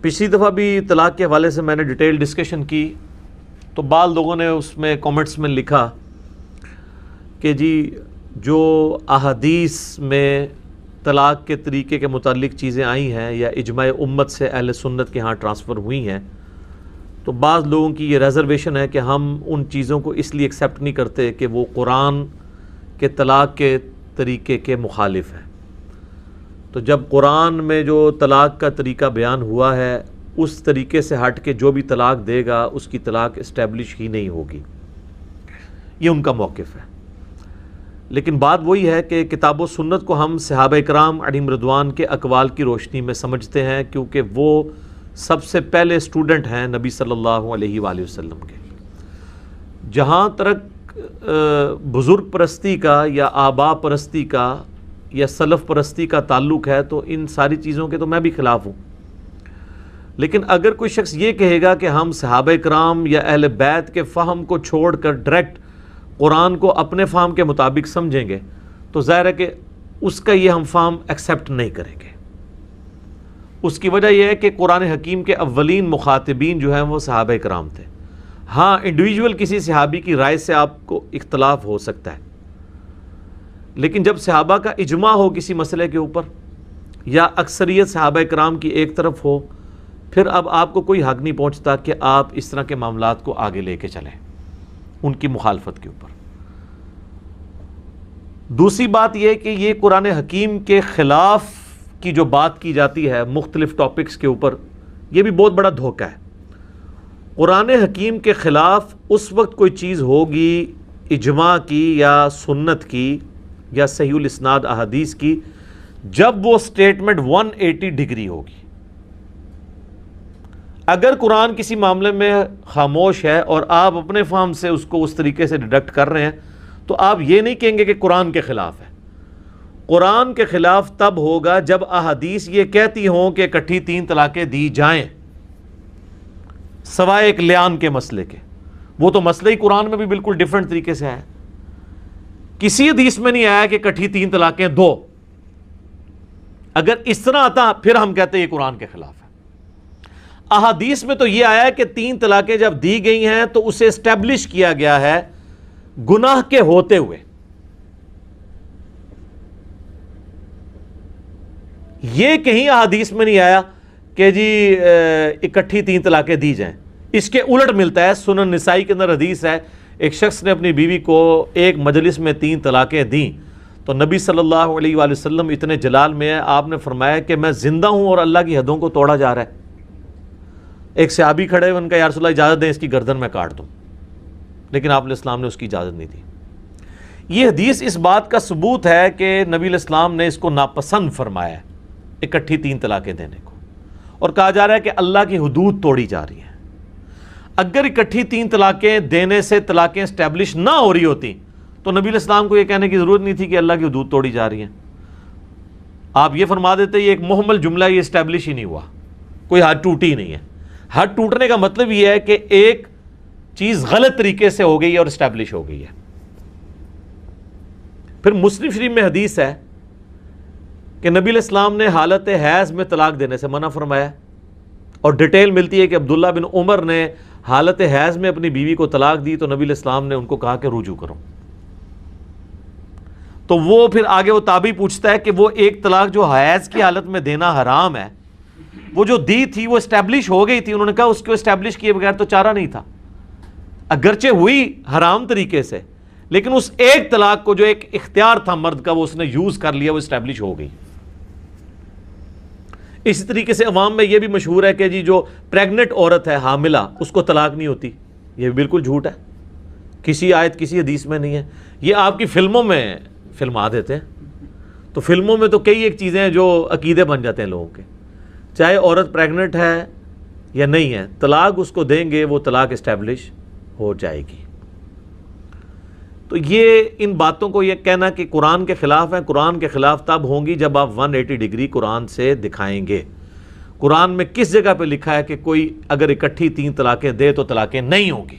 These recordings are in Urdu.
پچھلی دفعہ بھی طلاق کے حوالے سے میں نے ڈیٹیل ڈسکشن کی، تو بعض لوگوں نے اس میں کامنٹس میں لکھا کہ جی جو احادیث میں طلاق کے طریقے کے متعلق چیزیں آئی ہیں یا اجماع امت سے اہل سنت کے ہاں ٹرانسفر ہوئی ہیں، تو بعض لوگوں کی یہ ریزرویشن ہے کہ ہم ان چیزوں کو اس لیے ایکسیپٹ نہیں کرتے کہ وہ قرآن کے طلاق کے طریقے کے مخالف ہیں۔ تو جب قرآن میں جو طلاق کا طریقہ بیان ہوا ہے اس طریقے سے ہٹ کے جو بھی طلاق دے گا اس کی طلاق اسٹیبلش ہی نہیں ہوگی، یہ ان کا موقف ہے۔ لیکن بات وہی ہے کہ کتاب و سنت کو ہم صحابہ اکرام علیہم رضوان کے اقوال کی روشنی میں سمجھتے ہیں، کیونکہ وہ سب سے پہلے اسٹوڈنٹ ہیں نبی صلی اللہ علیہ وآلہ وسلم کے۔ جہاں تک بزرگ پرستی کا یا آبا پرستی کا یا سلف پرستی کا تعلق ہے تو ان ساری چیزوں کے تو میں بھی خلاف ہوں، لیکن اگر کوئی شخص یہ کہے گا کہ ہم صحابہ کرام یا اہل بیت کے فہم کو چھوڑ کر ڈائریکٹ قرآن کو اپنے فہم کے مطابق سمجھیں گے تو ظاہر ہے کہ اس کا یہ ہم فہم ایکسیپٹ نہیں کریں گے۔ اس کی وجہ یہ ہے کہ قرآن حکیم کے اولین مخاطبین جو ہیں وہ صحابہ کرام تھے۔ ہاں انڈیویجول کسی صحابی کی رائے سے آپ کو اختلاف ہو سکتا ہے، لیکن جب صحابہ کا اجماع ہو کسی مسئلے کے اوپر یا اکثریت صحابہ کرام کی ایک طرف ہو، پھر اب آپ کو کوئی حق نہیں پہنچتا کہ آپ اس طرح کے معاملات کو آگے لے کے چلیں ان کی مخالفت کے اوپر۔ دوسری بات یہ کہ یہ قرآن حکیم کے خلاف کی جو بات کی جاتی ہے مختلف ٹاپکس کے اوپر، یہ بھی بہت بڑا دھوکہ ہے۔ قرآن حکیم کے خلاف اس وقت کوئی چیز ہوگی اجماع کی یا سنت کی یا صحیح الاسناد احادیث کی جب وہ سٹیٹمنٹ 180 ڈگری ہوگی۔ اگر قرآن کسی معاملے میں خاموش ہے اور آپ اپنے فہم سے اس کو اس طریقے سے ڈیڈکٹ کر رہے ہیں تو آپ یہ نہیں کہیں گے کہ قرآن کے خلاف ہے۔ قرآن کے خلاف تب ہوگا جب احادیث یہ کہتی ہوں کہ اکٹھی 3 طلاقیں دی جائیں سوائے ایک لیان کے مسئلے کے۔ وہ تو مسئلہ ہی قرآن میں بھی بالکل ڈیفرنٹ طریقے سے ہے، کسی حدیث میں نہیں آیا کہ اکٹھی 3 طلاقیں دو۔ اگر اس طرح آتا پھر ہم کہتے ہیں یہ قرآن کے خلاف ہے۔ احادیث میں تو یہ آیا ہے کہ 3 طلاقیں جب دی گئی ہیں تو اسے اسٹیبلش کیا گیا ہے گناہ کے ہوتے ہوئے۔ یہ کہیں احادیث میں نہیں آیا کہ جی اکٹھی 3 طلاقیں دی جائیں۔ اس کے الٹ ملتا ہے، سنن نسائی کے اندر حدیث ہے، ایک شخص نے اپنی بیوی کو ایک مجلس میں 3 طلاقیں دیں تو نبی صلی اللہ علیہ وآلہ وسلم اتنے جلال میں ہے، آپ نے فرمایا کہ میں زندہ ہوں اور اللہ کی حدوں کو توڑا جا رہا ہے۔ ایک صحابی کھڑے ان کا یا رسول اللہ اجازت دیں اس کی گردن میں کاٹ دوں، لیکن آپ علیہ السلام نے اس کی اجازت نہیں دی۔ یہ حدیث اس بات کا ثبوت ہے کہ نبی علیہ السلام نے اس کو ناپسند فرمایا ہے اکٹھی 3 طلاقیں دینے کو، اور کہا جا رہا ہے کہ اللہ کی حدود توڑی جا رہی ہیں۔ اگر اکٹھی 3 طلاقیں دینے سے طلاقیں اسٹیبلش نہ ہو رہی ہوتی تو نبی علیہ السلام کو یہ کہنے کی ضرورت نہیں تھی کہ اللہ کی حدود توڑی جا رہی ہیں۔ آپ یہ فرما دیتے یہ ایک محمل جملہ، یہ اسٹیبلش ہی نہیں ہوا، کوئی حد ٹوٹی ہی نہیں ہے۔ حد ٹوٹنے کا مطلب یہ ہے کہ ایک چیز غلط طریقے سے ہو گئی ہے اور اسٹیبلش ہو گئی ہے۔ پھر مسلم شریف میں حدیث ہے کہ نبی علیہ السلام نے حالت حیض میں طلاق دینے سے منع فرمایا، اور ڈیٹیل ملتی ہے کہ عبداللہ بن عمر نے حالت حیض میں اپنی بیوی کو طلاق دی تو نبی علیہ السلام نے ان کو کہا کہ رجوع کرو۔ تو وہ پھر آگے وہ تابعی پوچھتا ہے کہ وہ ایک طلاق جو حیض کی حالت میں دینا حرام ہے، وہ جو دی تھی وہ اسٹیبلش ہو گئی تھی، انہوں نے کہا اس کو اسٹیبلش کیے بغیر تو چارہ نہیں تھا، اگرچہ ہوئی حرام طریقے سے، لیکن اس ایک طلاق کو جو ایک اختیار تھا مرد کا وہ اس نے یوز کر لیا، وہ اسٹیبلش ہو گئی۔ اسی طریقے سے عوام میں یہ بھی مشہور ہے کہ جی جو پریگننٹ عورت ہے حاملہ اس کو طلاق نہیں ہوتی، یہ بالکل جھوٹ ہے، کسی آیت کسی حدیث میں نہیں ہے، یہ آپ کی فلموں میں فلما دیتے ہیں۔ تو فلموں میں تو کئی ایک چیزیں ہیں جو عقیدے بن جاتے ہیں لوگوں کے، چاہے عورت پریگننٹ ہے یا نہیں ہے، طلاق اس کو دیں گے وہ طلاق اسٹیبلش ہو جائے گی۔ تو یہ ان باتوں کو یہ کہنا کہ قرآن کے خلاف ہیں، قرآن کے خلاف تب ہوں گی جب آپ 180 ڈگری قرآن سے دکھائیں گے۔ قرآن میں کس جگہ پہ لکھا ہے کہ کوئی اگر اکٹھی 3 طلاقیں دے تو طلاقیں نہیں ہوں گی؟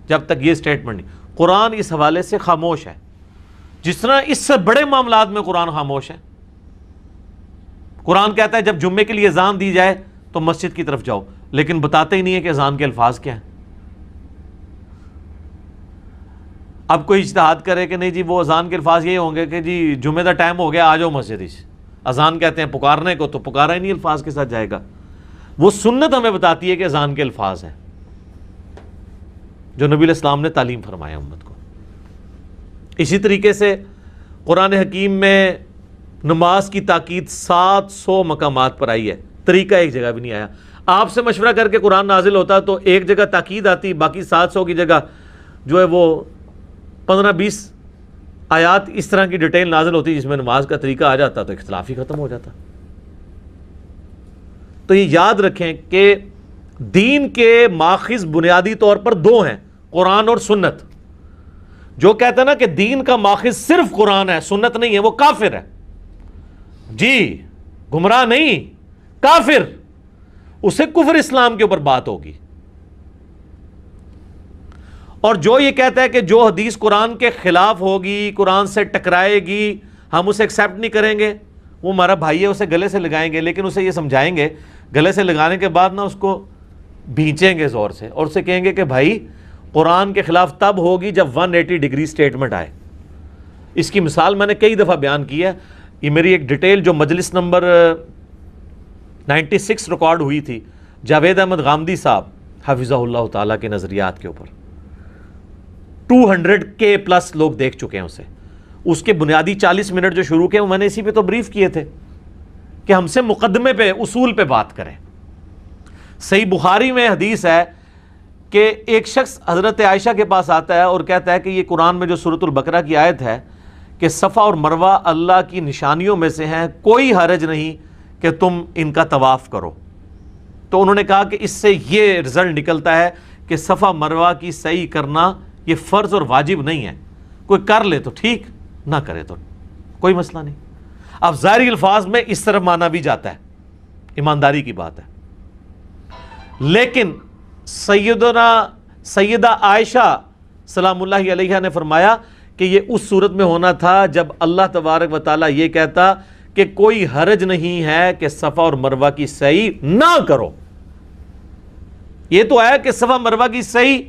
جب تک یہ سٹیٹمنٹ نہیں، قرآن اس حوالے سے خاموش ہے، جس طرح اس سے بڑے معاملات میں قرآن خاموش ہے۔ قرآن کہتا ہے جب جمعے کے لیے اذان دی جائے تو مسجد کی طرف جاؤ، لیکن بتاتے ہی نہیں ہے کہ اذان کے الفاظ کیا ہیں۔ اب کوئی اجتہاد کرے کہ نہیں جی وہ اذان کے الفاظ یہ ہوں گے کہ جی جمعہ کا ٹائم ہو گیا آ جاؤ مسجد ہی، اذان کہتے ہیں پکارنے کو، تو پکارا ہی نہیں الفاظ کے ساتھ جائے گا۔ وہ سنت ہمیں بتاتی ہے کہ اذان کے الفاظ ہیں جو نبی علیہ السلام نے تعلیم فرمایا امت کو۔ اسی طریقے سے قرآن حکیم میں نماز کی تاکید 700 مقامات پر آئی ہے، طریقہ ایک جگہ بھی نہیں آیا۔ آپ سے مشورہ کر کے قرآن نازل ہوتا تو ایک جگہ تاکید آتی، باقی 700 کی جگہ جو ہے وہ 15-20 آیات اس طرح کی ڈیٹیل نازل ہوتی جس میں نماز کا طریقہ آ جاتا تو اختلاف ہی ختم ہو جاتا۔ تو یہ یاد رکھیں کہ دین کے ماخذ بنیادی طور پر دو ہیں، قرآن اور سنت۔ جو کہتا ہے نا کہ دین کا ماخذ صرف قرآن ہے سنت نہیں ہے، وہ کافر ہے، جی گمراہ نہیں، کافر، اسے کفر اسلام کے اوپر بات ہوگی۔ اور جو یہ کہتا ہے کہ جو حدیث قرآن کے خلاف ہوگی، قرآن سے ٹکرائے گی، ہم اسے ایکسیپٹ نہیں کریں گے، وہ ہمارا بھائی ہے، اسے گلے سے لگائیں گے، لیکن اسے یہ سمجھائیں گے، گلے سے لگانے کے بعد نا اس کو بھینچیں گے زور سے اور اسے کہیں گے کہ بھائی قرآن کے خلاف تب ہوگی جب 180 ڈگری سٹیٹمنٹ آئے۔ اس کی مثال میں نے کئی دفعہ بیان کی ہے، یہ میری ایک ڈیٹیل جو مجلس نمبر 96 ریکارڈ ہوئی تھی جاوید احمد غامدی صاحب حفظہ اللہ تعالیٰ کے نظریات کے اوپر، 200K پلس لوگ دیکھ چکے ہیں اسے۔ اس کے بنیادی 40 منٹ جو شروع کیے وہ میں نے اسی پہ تو بریف کیے تھے کہ ہم سے مقدمے پہ اصول پہ بات کریں۔ صحیح بخاری میں حدیث ہے کہ ایک شخص حضرت عائشہ کے پاس آتا ہے اور کہتا ہے کہ یہ قرآن میں جو سورۃ البقرہ کی آیت ہے کہ صفا اور مروہ اللہ کی نشانیوں میں سے ہیں، کوئی حرج نہیں کہ تم ان کا طواف کرو۔ تو انہوں نے کہا کہ اس سے یہ رزلٹ نکلتا ہے کہ صفا مروہ کی سعی کرنا یہ فرض اور واجب نہیں ہے، کوئی کر لے تو ٹھیک، نہ کرے تو کوئی مسئلہ نہیں۔ اب ظاہری الفاظ میں اس طرح مانا بھی جاتا ہے، ایمانداری کی بات ہے، لیکن سیدہ عائشہ سلام اللہ علیہا نے فرمایا کہ یہ اس صورت میں ہونا تھا جب اللہ تبارک و تعالیٰ یہ کہتا کہ کوئی حرج نہیں ہے کہ صفا اور مروہ کی سعی نہ کرو۔ یہ تو ہے کہ صفا مروہ کی سعی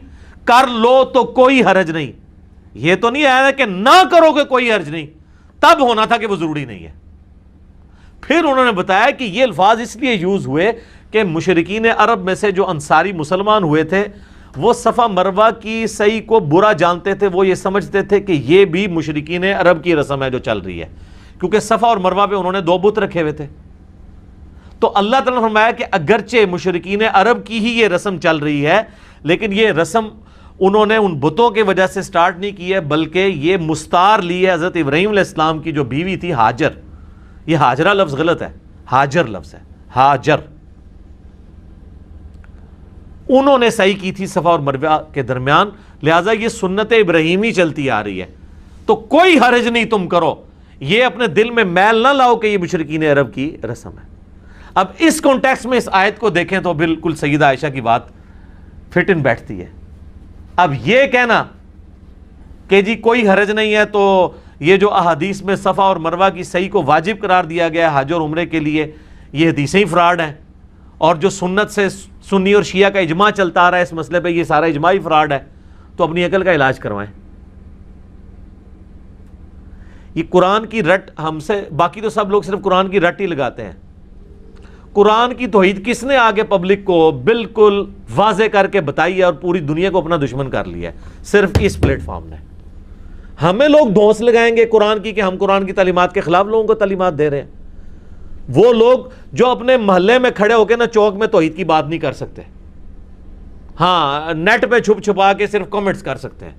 کر لو تو کوئی حرج نہیں، یہ تو نہیں آیا کہ نہ کرو کہ کوئی حرج نہیں، تب ہونا تھا کہ وہ ضروری نہیں ہے۔ پھر انہوں نے بتایا کہ یہ الفاظ اس لیے یوز ہوئے کہ مشرکین عرب میں سے جو انصاری مسلمان ہوئے تھے وہ صفا مروہ کی سعی کو برا جانتے تھے، وہ یہ سمجھتے تھے کہ یہ بھی مشرکین عرب کی رسم ہے جو چل رہی ہے، کیونکہ صفا اور مروہ پہ انہوں نے 2 بت رکھے ہوئے تھے۔ تو اللہ تعالیٰ نے فرمایا کہ اگرچہ مشرکین عرب کی ہی یہ رسم چل رہی ہے، لیکن یہ رسم انہوں نے ان بتوں کی وجہ سے سٹارٹ نہیں کی ہے، بلکہ یہ مستعار لی ہے حضرت ابراہیم علیہ السلام کی جو بیوی تھی ہاجر۔ یہ ہاجرہ لفظ غلط ہے، ہاجر لفظ ہے، ہاجر۔ انہوں نے صحیح کی تھی صفا اور مروہ کے درمیان، لہٰذا یہ سنت ابراہیمی چلتی آ رہی ہے، تو کوئی حرج نہیں تم کرو، یہ اپنے دل میں میل نہ لاؤ کہ یہ مشرکین عرب کی رسم ہے۔ اب اس کانٹیکس میں اس آیت کو دیکھیں تو بالکل سیدہ عائشہ کی بات فٹ ان بیٹھتی ہے۔ اب یہ کہنا کہ جی کوئی حرج نہیں ہے، تو یہ جو احادیث میں صفا اور مروہ کی سعی کو واجب قرار دیا گیا ہے حج اور عمرے کے لیے، یہ حدیثیں ہی فراڈ ہیں، اور جو سنت سے سنی اور شیعہ کا اجماع چلتا آ رہا ہے اس مسئلے پہ، یہ سارا اجماع ہی فراڈ ہے، تو اپنی عقل کا علاج کروائیں۔ یہ قرآن کی رٹ ہم سے، باقی تو سب لوگ صرف قرآن کی رٹ ہی لگاتے ہیں، قرآن کی توحید کس نے آگے پبلک کو بالکل واضح کر کے بتائی ہے اور پوری دنیا کو اپنا دشمن کر لیا ہے؟ صرف اس پلیٹ فارم نے۔ ہمیں لوگ دھونس لگائیں گے قرآن کی کہ ہم قرآن کی تعلیمات کے خلاف لوگوں کو تعلیمات دے رہے ہیں، وہ لوگ جو اپنے محلے میں کھڑے ہو کے نا چوک میں توحید کی بات نہیں کر سکتے، ہاں نیٹ پہ چھپ چھپا کے صرف کمنٹس کر سکتے ہیں،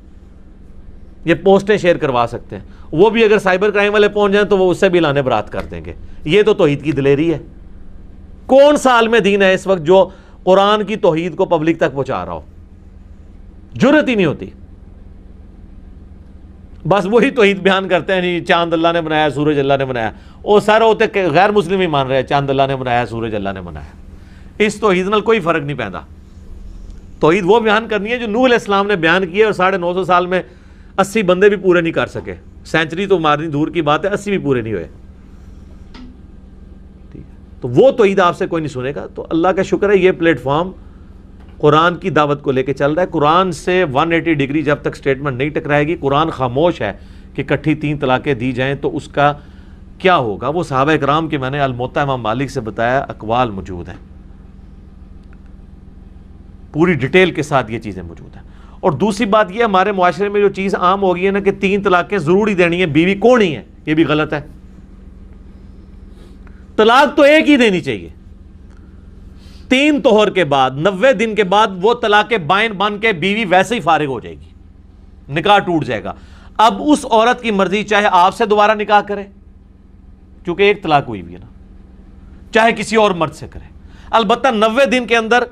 یہ پوسٹیں شیئر کروا سکتے ہیں، وہ بھی اگر سائبر کرائم والے پہنچ جائیں تو وہ اس سے بھی لانے برات کر دیں گے۔ یہ تو توحید کی دلیری ہے۔ کون سا عالم دین ہے اس وقت جو قرآن کی توحید کو پبلک تک پہنچا رہا ہو؟ جرت ہی نہیں ہوتی، بس وہی توحید بیان کرتے ہیں، نہیں چاند اللہ نے بنایا، سورج اللہ نے بنایا، وہ سارے ہوتے غیر مسلم ہی مان رہے ہیں چاند اللہ نے بنایا، سورج اللہ نے بنایا۔ اس توحید نال کوئی فرق نہیں پیدا۔ توحید وہ بیان کرنی ہے جو نوح علیہ السلام نے بیان کی ہے، اور 950 سال میں 80 بندے بھی پورے نہیں کر سکے، سینچری تو مارنی دور کی بات ہے، 80 بھی پورے نہیں ہوئے۔ تو وہ توحید آپ سے کوئی نہیں سنے گا. تو اللہ کا شکر ہے یہ پلیٹ فارم قرآن کی دعوت کو لے کے چل رہا ہے. قرآن سے 180 ڈگری جب تک سٹیٹمنٹ نہیں ٹکرائے گی, قرآن خاموش ہے کہ کٹھی 3 طلاقیں دی جائیں تو اس کا کیا ہوگا. وہ صحابہ کرام کے میں نے الموطا امام مالک سے بتایا اقوال موجود ہیں, پوری ڈیٹیل کے ساتھ یہ چیزیں موجود ہیں. اور دوسری بات یہ, ہمارے معاشرے میں جو چیز عام ہو گئی ہے نا کہ 3 طلاقیں ضروری دینی ہیں, بیوی کون ہی ہے, یہ بھی غلط ہے. طلاق تو ایک ہی دینی چاہیے. 3 طہر کے بعد 90 دن کے بعد وہ طلاق بائن بن کے بیوی ویسے ہی فارغ ہو جائے گی, نکاح ٹوٹ جائے گا. اب اس عورت کی مرضی, چاہے آپ سے دوبارہ نکاح کرے کیونکہ ایک طلاق ہوئی بھی ہے نا, چاہے کسی اور مرد سے کرے. البتہ 90 دن کے اندر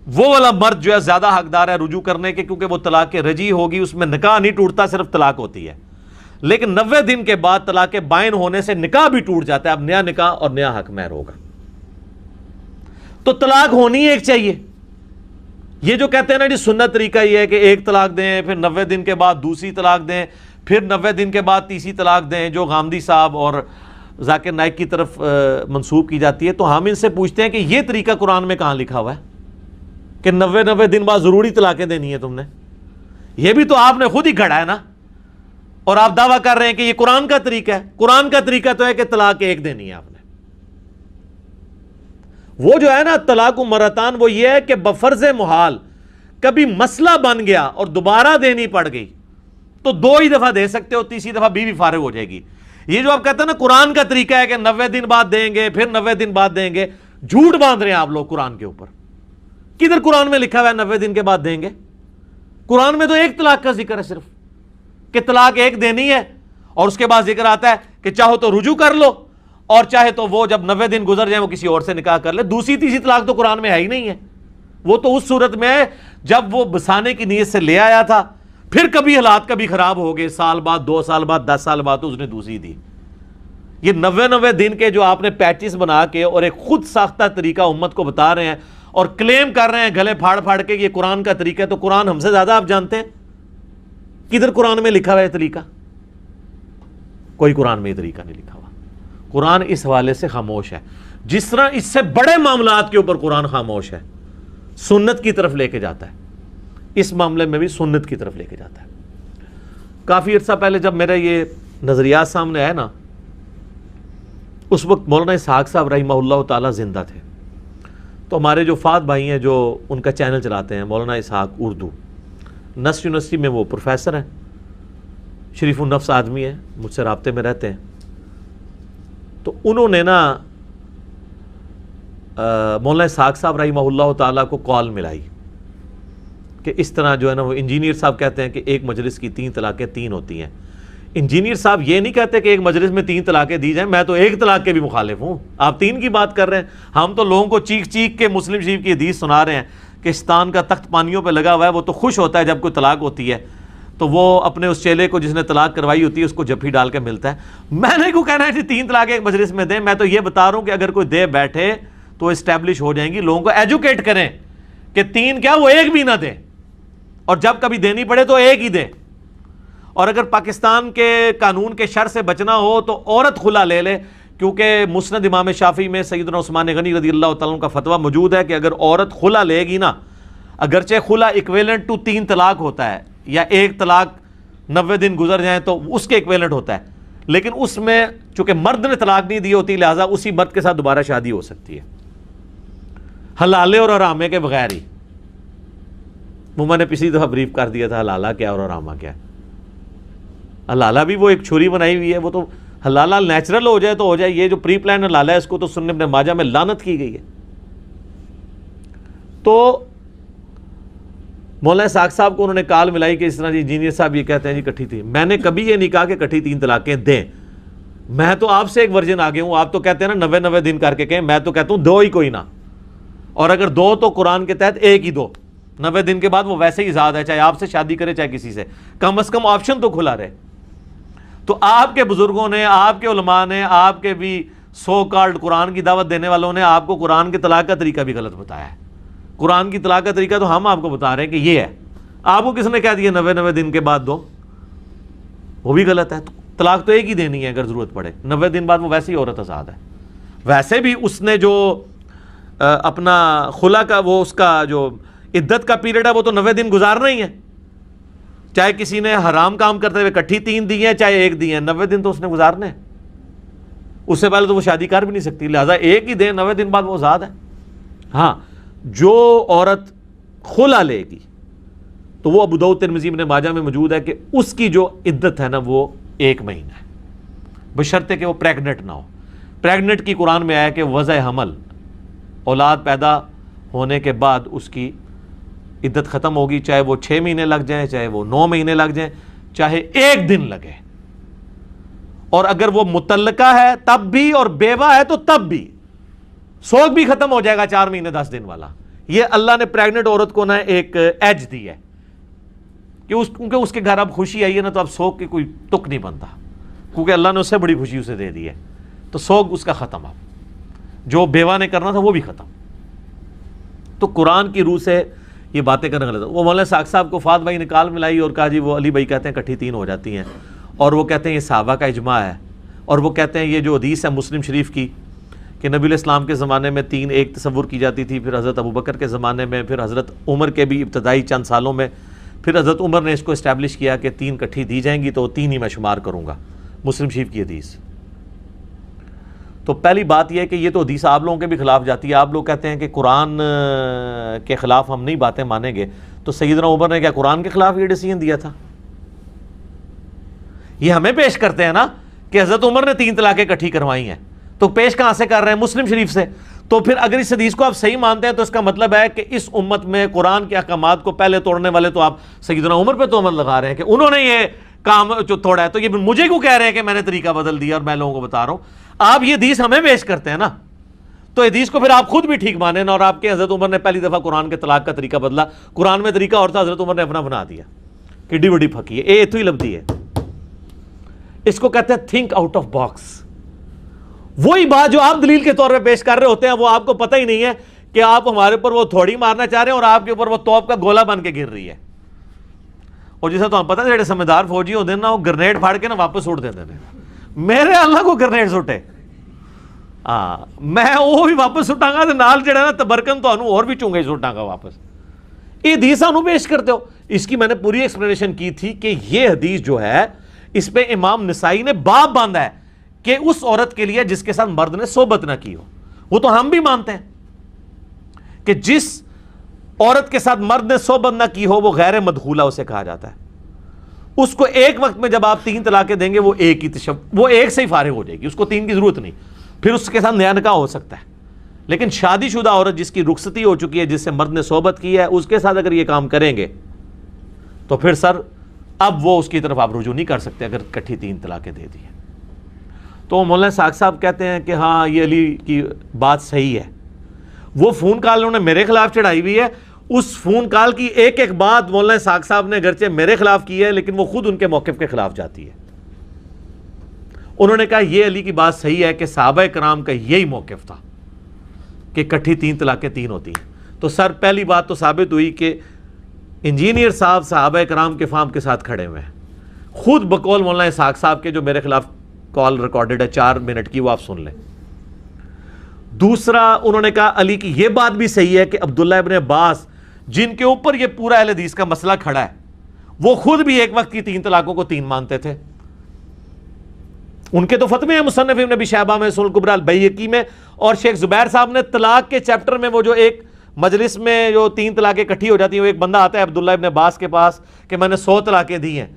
وہ والا مرد جو ہے زیادہ حقدار ہے رجوع کرنے کے, کیونکہ وہ طلاق رجعی ہوگی, اس میں نکاح نہیں ٹوٹتا, صرف طلاق ہوتی ہے. لیکن 90 دن کے بعد طلاق بائن ہونے سے نکاح بھی ٹوٹ جاتا ہے, اب نیا نکاح اور نیا حق مہر ہوگا. تو طلاق ہونی ایک چاہیے. یہ جو کہتے ہیں نا جی سنت طریقہ یہ ہے کہ ایک طلاق دیں, پھر 90 دن کے بعد دوسری طلاق دیں, پھر 90 دن کے بعد تیسری طلاق دیں, جو غامدی صاحب اور ذاکر نائک کی طرف منسوب کی جاتی ہے, تو ہم ان سے پوچھتے ہیں کہ یہ طریقہ قرآن میں کہاں لکھا ہوا ہے کہ 90 دن بعد ضروری طلاقیں دینی ہے تم نے؟ یہ بھی تو آپ نے خود ہی گھڑا ہے نا, اور آپ دعویٰ کر رہے ہیں کہ یہ قرآن کا طریقہ ہے. قرآن کا طریقہ تو ہے کہ طلاق ایک دینی ہے آپ نے. وہ جو ہے نا طلاق مرتان, وہ یہ ہے کہ بفرض محال کبھی مسئلہ بن گیا اور دوبارہ دینی پڑ گئی تو 2 ہی دفعہ دے سکتے ہو, تیسری دفعہ بیوی فارغ ہو جائے گی. یہ جو آپ کہتے ہیں نا قرآن کا طریقہ ہے کہ 90 دن بعد دیں گے, پھر 90 دن بعد دیں گے, جھوٹ باندھ رہے ہیں آپ لوگ قرآن کے اوپر. کدھر قرآن میں لکھا ہوا ہے 90 دن کے بعد دیں گے؟ قرآن میں تو ایک طلاق کا ذکر ہے صرف, کہ طلاق ایک دینی ہے, اور اس کے بعد ذکر آتا ہے کہ چاہو تو رجوع کر لو, اور چاہے تو وہ جب 90 دن گزر جائیں وہ کسی اور سے نکاح کر لے. دوسری تیسری طلاق تو قرآن میں ہے ہی نہیں ہے. وہ تو اس صورت میں ہے جب وہ بسانے کی نیت سے لے آیا تھا, پھر کبھی حالات کبھی خراب ہو گئے, سال بعد 2 سال بعد 10 سال بعد تو اس نے دوسری دی. یہ 90 دن کے جو آپ نے پیچز بنا کے اور ایک خود ساختہ طریقہ امت کو بتا رہے ہیں اور کلیم کر رہے ہیں گلے پھاڑ پھاڑ کے یہ قرآن کا طریقہ ہے, تو قرآن ہم سے زیادہ آپ جانتے ہیں. کدھر قرآن میں لکھا ہوا ہے طریقہ؟ کوئی قرآن میں یہ طریقہ نہیں لکھا ہوا. قرآن اس حوالے سے خاموش ہے. جس طرح اس سے بڑے معاملات کے اوپر قرآن خاموش ہے, سنت کی طرف لے کے جاتا ہے, اس معاملے میں بھی سنت کی طرف لے کے جاتا ہے. کافی عرصہ پہلے جب میرا یہ نظریات سامنے آیا نا, اس وقت مولانا اسحاق صاحب رحمہ اللہ تعالی زندہ تھے. تو ہمارے جو فات بھائی ہیں جو ان کا چینل چلاتے ہیں, مولانا اسحاق اردو, نصر یونیورسٹی میں وہ پروفیسر ہیں, شریف النفس آدمی ہیں, مجھ سے رابطے میں رہتے ہیں. تو انہوں نے نا مولانا اسحاق صاحب رحمہ اللہ تعالیٰ کو کال ملائی کہ اس طرح جو ہے نا وہ انجینئر صاحب کہتے ہیں کہ ایک مجلس کی 3 طلاقیں 3 ہوتی ہیں. انجینئر صاحب یہ نہیں کہتے کہ ایک مجلس میں 3 طلاقیں دی جائیں, میں تو ایک طلاق کے بھی مخالف ہوں. آپ 3 کی بات کر رہے ہیں, ہم تو لوگوں کو چیخ چیخ کے مسلم شریف کی حدیث سنا رہے ہیں کہ شیطان کا تخت پانیوں پہ لگا ہوا ہے, وہ تو خوش ہوتا ہے جب کوئی طلاق ہوتی ہے تو وہ اپنے اس چیلے کو جس نے طلاق کروائی ہوتی ہے اس کو جفی ڈال کے ملتا ہے. میں نے کو کہنا ہے کہ 3 طلاقیں ایک مجلس میں دیں, میں تو یہ بتا رہا ہوں کہ اگر کوئی دے بیٹھے تو اسٹیبلش ہو جائیں گی. لوگوں کو ایجوکیٹ کریں کہ 3 کیا, وہ 1 بھی نہ دیں, اور جب کبھی دینی پڑے تو 1 ہی دیں. اور اگر پاکستان کے قانون کے شر سے بچنا ہو تو عورت خلا لے لے, کیونکہ مسند امام شافعی میں سیدنا عثمان غنی رضی اللہ تعالیٰ عنہ کا فتویٰ موجود ہے کہ اگر عورت خلا لے گی نا, اگرچہ خلا ایکویلنٹ ٹو 3 طلاق ہوتا ہے, یا 1 طلاق 90 دن گزر جائیں تو اس کے ایکویلنٹ ہوتا ہے, لیکن اس میں چونکہ مرد نے طلاق نہیں دی ہوتی لہٰذا اسی مرد کے ساتھ دوبارہ شادی ہو سکتی ہے, حلالے اور حرامے کے بغیر ہی. وہ میں نے پچھلی دفعہ بریف کر دیا تھا حلالہ کیا اور حرامہ کیا. حلالہ بھی وہ ایک چھری بنائی ہوئی ہے, وہ تو حلالہ نیچرل ہو جائے تو ہو جائے, یہ جو پری پلان حلالہ ہے اس کو تو سنن ابن ماجہ میں لعنت کی گئی ہے. تو مولانا اسحاق صاحب کو انہوں نے کال ملائی کہ اس طرح جی انجینئر صاحب یہ کہتے ہیں جی کٹھی 3. میں نے کبھی یہ نہیں کہا کہ کٹھی 3 طلاقیں دیں, میں تو آپ سے ایک ورژن آگے ہوں. آپ تو کہتے ہیں نا 90 دن کر کے کہیں, میں تو کہتا ہوں 2 ہی کوئی نہ, اور اگر 2 تو قرآن کے تحت 1 ہی دو. 90 دن کے بعد وہ ویسے ہی آزاد ہے, چاہے آپ سے شادی کرے چاہے کسی سے, کم از کم آپشن تو کھلا رہے. تو آپ کے بزرگوں نے, آپ کے علماء نے, آپ کے بھی سو کالڈ قرآن کی دعوت دینے والوں نے آپ کو قرآن کے طلاق کا طریقہ بھی غلط بتایا ہے. قرآن کی طلاق کا طریقہ تو ہم آپ کو بتا رہے ہیں کہ یہ ہے. آپ کو کس نے کہہ دیا 90 دن کے بعد دو؟ وہ بھی غلط ہے. طلاق تو 1 ہی دینی ہے اگر ضرورت پڑے, 90 دن بعد وہ ویسے ہی عورت آزاد ہے. ویسے بھی اس نے جو اپنا خلا کا وہ اس کا جو عدت کا پیریڈ ہے وہ تو 90 دن گزارنا ہی ہے، چاہے کسی نے حرام کام کرتے ہوئے کٹھی 3 دی ہیں چاہے 1 دی ہیں، 90 دن تو اس نے گزارنے ہیں، اس سے پہلے تو وہ شادی کر بھی نہیں سکتی، لہٰذا 1 ہی دیں، 90 دن بعد وہ آزاد ہے۔ ہاں جو عورت خلا لے گی تو وہ ابو داؤد ترمذی ابن ماجہ میں موجود ہے کہ اس کی جو عدت ہے نا وہ 1 مہینہ ہے، بشرطے کہ وہ پریگنٹ نہ ہو۔ پریگنٹ کی قرآن میں آیا کہ وضع حمل، اولاد پیدا ہونے کے بعد اس کی عدت ختم ہوگی، چاہے وہ 6 مہینے لگ جائیں، چاہے وہ 9 مہینے لگ جائیں، چاہے 1 دن لگے، اور اگر وہ متعلقہ ہے تب بھی اور بیوہ ہے تو تب بھی، سوگ بھی ختم ہو جائے گا 4 مہینے 10 دن والا۔ یہ اللہ نے پریگنٹ عورت کو نا ایک ایج دی ہے کہ کیونکہ اس کے گھر اب خوشی آئی ہے نا تو اب سوگ کی کوئی تک نہیں بنتا، کیونکہ اللہ نے اس سے بڑی خوشی اسے دے دی ہے، تو سوگ اس کا ختم، اب جو بیوہ نے کرنا تھا وہ بھی ختم۔ تو قرآن کی روح سے یہ باتیں کرنا غلط ہے۔ وہ مولانا ساق صاحب کو فات بھائی نے کال ملائی اور کہا جی وہ علی بھائی کہتے ہیں کٹھی 3 ہو جاتی ہیں، اور وہ کہتے ہیں یہ صحابہ کا اجماع ہے، اور وہ کہتے ہیں یہ جو حدیث ہے مسلم شریف کی کہ نبی علیہ السلام کے زمانے میں 3 ایک تصور کی جاتی تھی، پھر حضرت ابوبکر کے زمانے میں، پھر حضرت عمر کے بھی ابتدائی چند سالوں میں، پھر حضرت عمر نے اس کو اسٹیبلش کیا کہ 3 کٹھی دی جائیں گی تو 3 ہی میں شمار کروں گا، مسلم شریف کی حدیث۔ تو پہلی بات یہ ہے کہ یہ تو حدیث آپ لوگوں کے بھی خلاف جاتی ہے، آپ لوگ کہتے ہیں کہ قرآن کے خلاف ہم نہیں باتیں مانیں گے، تو سیدنا عمر نے کیا قرآن کے خلاف یہ ڈیسیژن دیا تھا؟ یہ ہمیں پیش کرتے ہیں نا کہ حضرت عمر نے 3 طلاقیں اکٹھی کروائی ہیں، تو پیش کہاں سے کر رہے ہیں؟ مسلم شریف سے۔ تو پھر اگر اس حدیث کو آپ صحیح مانتے ہیں تو اس کا مطلب ہے کہ اس امت میں قرآن کے احکامات کو پہلے توڑنے والے تو آپ سیدنا عمر پہ تہمت لگا رہے ہیں کہ انہوں نے یہ کام جو توڑا ہے، تو یہ مجھے کیوں کہہ رہے ہیں کہ میں نے طریقہ بدل دیا اور میں لوگوں کو بتا رہا ہوں؟ آپ یہ حدیث ہمیں پیش کرتے ہیں نا، تو حدیث کو پھر آپ خود بھی ٹھیک مانیں نا، اور آپ کے حضرت عمر نے پہلی دفعہ قرآن کے طلاق کا طریقہ بدلا، قرآن میں طریقہ اور تھا، حضرت عمر نے اپنا بنا دیا، کڈی بڑی پھکی ہے، یہ تو ہی لبدی ہے۔ اس کو کہتے ہیں تھنک آؤٹ آف باکس۔ وہی بات جو آپ دلیل کے طور پہ پیش کر رہے ہوتے ہیں وہ آپ کو پتہ ہی نہیں ہے کہ آپ ہمارے اوپر وہ تھوڑی مارنا چاہ رہے ہیں اور آپ کے اوپر وہ توپ کا گولہ بن کے گر رہی ہے، اور جیسے تو ہم پتہ ہے سمجھدار فوجی ہوتے ہیں نا وہ گرنیڈ پھاڑ کے نا واپس اڑ دیتے ہیں، میرے اللہ کو گرنیڈ سٹے میں وہ بھی واپس سٹاں گا، نال جڑا نا تبرکن تو اور بھی چونگے سٹاں گا واپس۔ یہ حدیث سانو پیش کرتے ہو، اس کی میں نے پوری ایکسپلینیشن کی تھی کہ یہ حدیث جو ہے اس پہ امام نسائی نے باب باندھا ہے کہ اس عورت کے لیے جس کے ساتھ مرد نے صحبت نہ کی ہو، وہ تو ہم بھی مانتے ہیں کہ جس عورت کے ساتھ مرد نے صحبت نہ کی ہو وہ غیر مدخولہ اسے کہا جاتا ہے، اس کو ایک وقت میں جب آپ 3 طلاقیں دیں گے وہ وہ ایک سے ہی فارغ ہو جائے گی، اس کو 3 کی ضرورت نہیں، پھر اس کے ساتھ نیا نکاح ہو سکتا ہے۔ لیکن شادی شدہ عورت جس کی رخصتی ہو چکی ہے، جس سے مرد نے صحبت کی ہے، اس کے ساتھ اگر یہ کام کریں گے تو پھر سر اب وہ اس کی طرف آپ رجوع نہیں کر سکتے اگر کٹھی 3 طلاقیں دے دی ہیں۔ تو مولانا ساق صاحب کہتے ہیں کہ ہاں یہ علی کی بات صحیح ہے، وہ فون کال انہوں نے میرے خلاف چڑھائی ہوئی ہے، اس فون کال کی ایک ایک بات مولانا ساق صاحب نے اگرچہ میرے خلاف کی ہے لیکن وہ خود ان کے موقف کے خلاف جاتی ہے۔ انہوں نے کہا یہ علی کی بات صحیح ہے کہ صحابہ کرام کا یہی موقف تھا کہ کٹھی 3 طلاقیں 3 ہوتی ہیں۔ تو سر پہلی بات تو ثابت ہوئی کہ انجینئر صاحب صحابہ کرام کے فارم کے ساتھ کھڑے ہوئے ہیں، خود بقول مولانا اسحاق صاحب کے جو میرے خلاف کال ریکارڈڈ ہے 4 منٹ کی، وہ آپ سن لیں۔ دوسرا انہوں نے کہا علی کی یہ بات بھی صحیح ہے کہ عبداللہ ابن عباس جن کے اوپر یہ پورا اہل حدیث کا مسئلہ کھڑا ہے وہ خود بھی ایک وقت کی 3 طلاقوں کو 3 مانتے تھے، ان کے تو فتوے ہیں مصنف ابن ابی شیبہ میں، سنن الکبریٰ البیہقی میں، اور شیخ زبیر صاحب نے طلاق کے چیپٹر میں وہ جو ایک مجلس میں جو 3 طلاقیں اکٹھی ہو جاتی ہیں، وہ ایک بندہ آتا ہے عبداللہ ابن عباس کے پاس کہ میں نے 100 طلاقیں دی ہیں،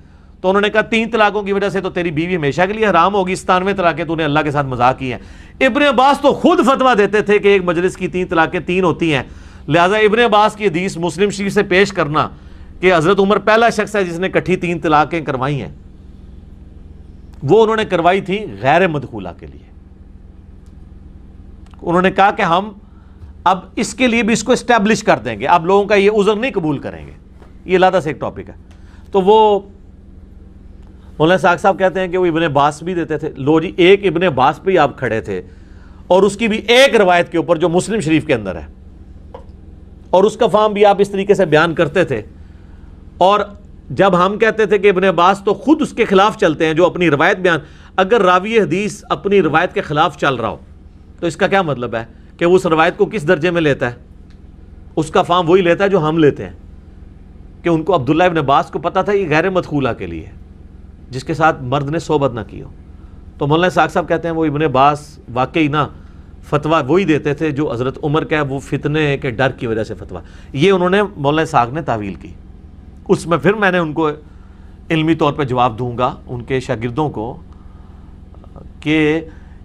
تو انہوں نے کہا 3 طلاقوں کی وجہ سے تو تیری بیوی ہمیشہ کے لیے حرام ہوگی، 97 طلاقیں تو نے اللہ کے ساتھ مذاق کی ہیں۔ ابن عباس تو خود فتویٰ دیتے تھے کہ ایک مجلس کی 3 طلاقیں 3 ہوتی ہیں، لہٰذا ابن عباس کی حدیث مسلم شریف سے پیش کرنا کہ حضرت عمر پہلا شخص ہے جس نے اکٹھی 3 طلاقیں کروائی ہیں، وہ انہوں نے کروائی تھی غیر مدخولہ کے لیے۔ انہوں نے کہا کہ ہم اب اس کے لیے بھی اس کو اسٹیبلش کر دیں گے، اب لوگوں کا یہ عذر نہیں قبول کریں گے، یہ علیحدہ سے ایک ٹاپک ہے۔ تو وہ مولانا ساق صاحب کہتے ہیں کہ وہ ابن عباس بھی دیتے تھے، لو جی ایک ابن عباس پہ ہی آپ کھڑے تھے، اور اس کی بھی ایک روایت کے اوپر جو مسلم شریف کے اندر ہے، اور اس کا فہم بھی آپ اس طریقے سے بیان کرتے تھے، اور جب ہم کہتے تھے کہ ابن عباس تو خود اس کے خلاف چلتے ہیں جو اپنی روایت بیان، اگر راوی حدیث اپنی روایت کے خلاف چل رہا ہو تو اس کا کیا مطلب ہے کہ وہ اس روایت کو کس درجے میں لیتا ہے؟ اس کا فام وہی لیتا ہے جو ہم لیتے ہیں، کہ ان کو عبداللہ ابن عباس کو پتا تھا یہ غیر مدخولہ کے لیے جس کے ساتھ مرد نے صحبت نہ کی ہو۔ تو مولانا اسحاق صاحب کہتے ہیں وہ ابن عباس واقعی نا فتویٰ وہی دیتے تھے جو حضرت عمر کا ہے، وہ فتنے کے ڈر کی وجہ سے فتویٰ، یہ انہوں نے مولانا اسحاق نے تعویل کی۔ اس میں پھر میں نے ان کو علمی طور پہ جواب دوں گا ان کے شاگردوں کو کہ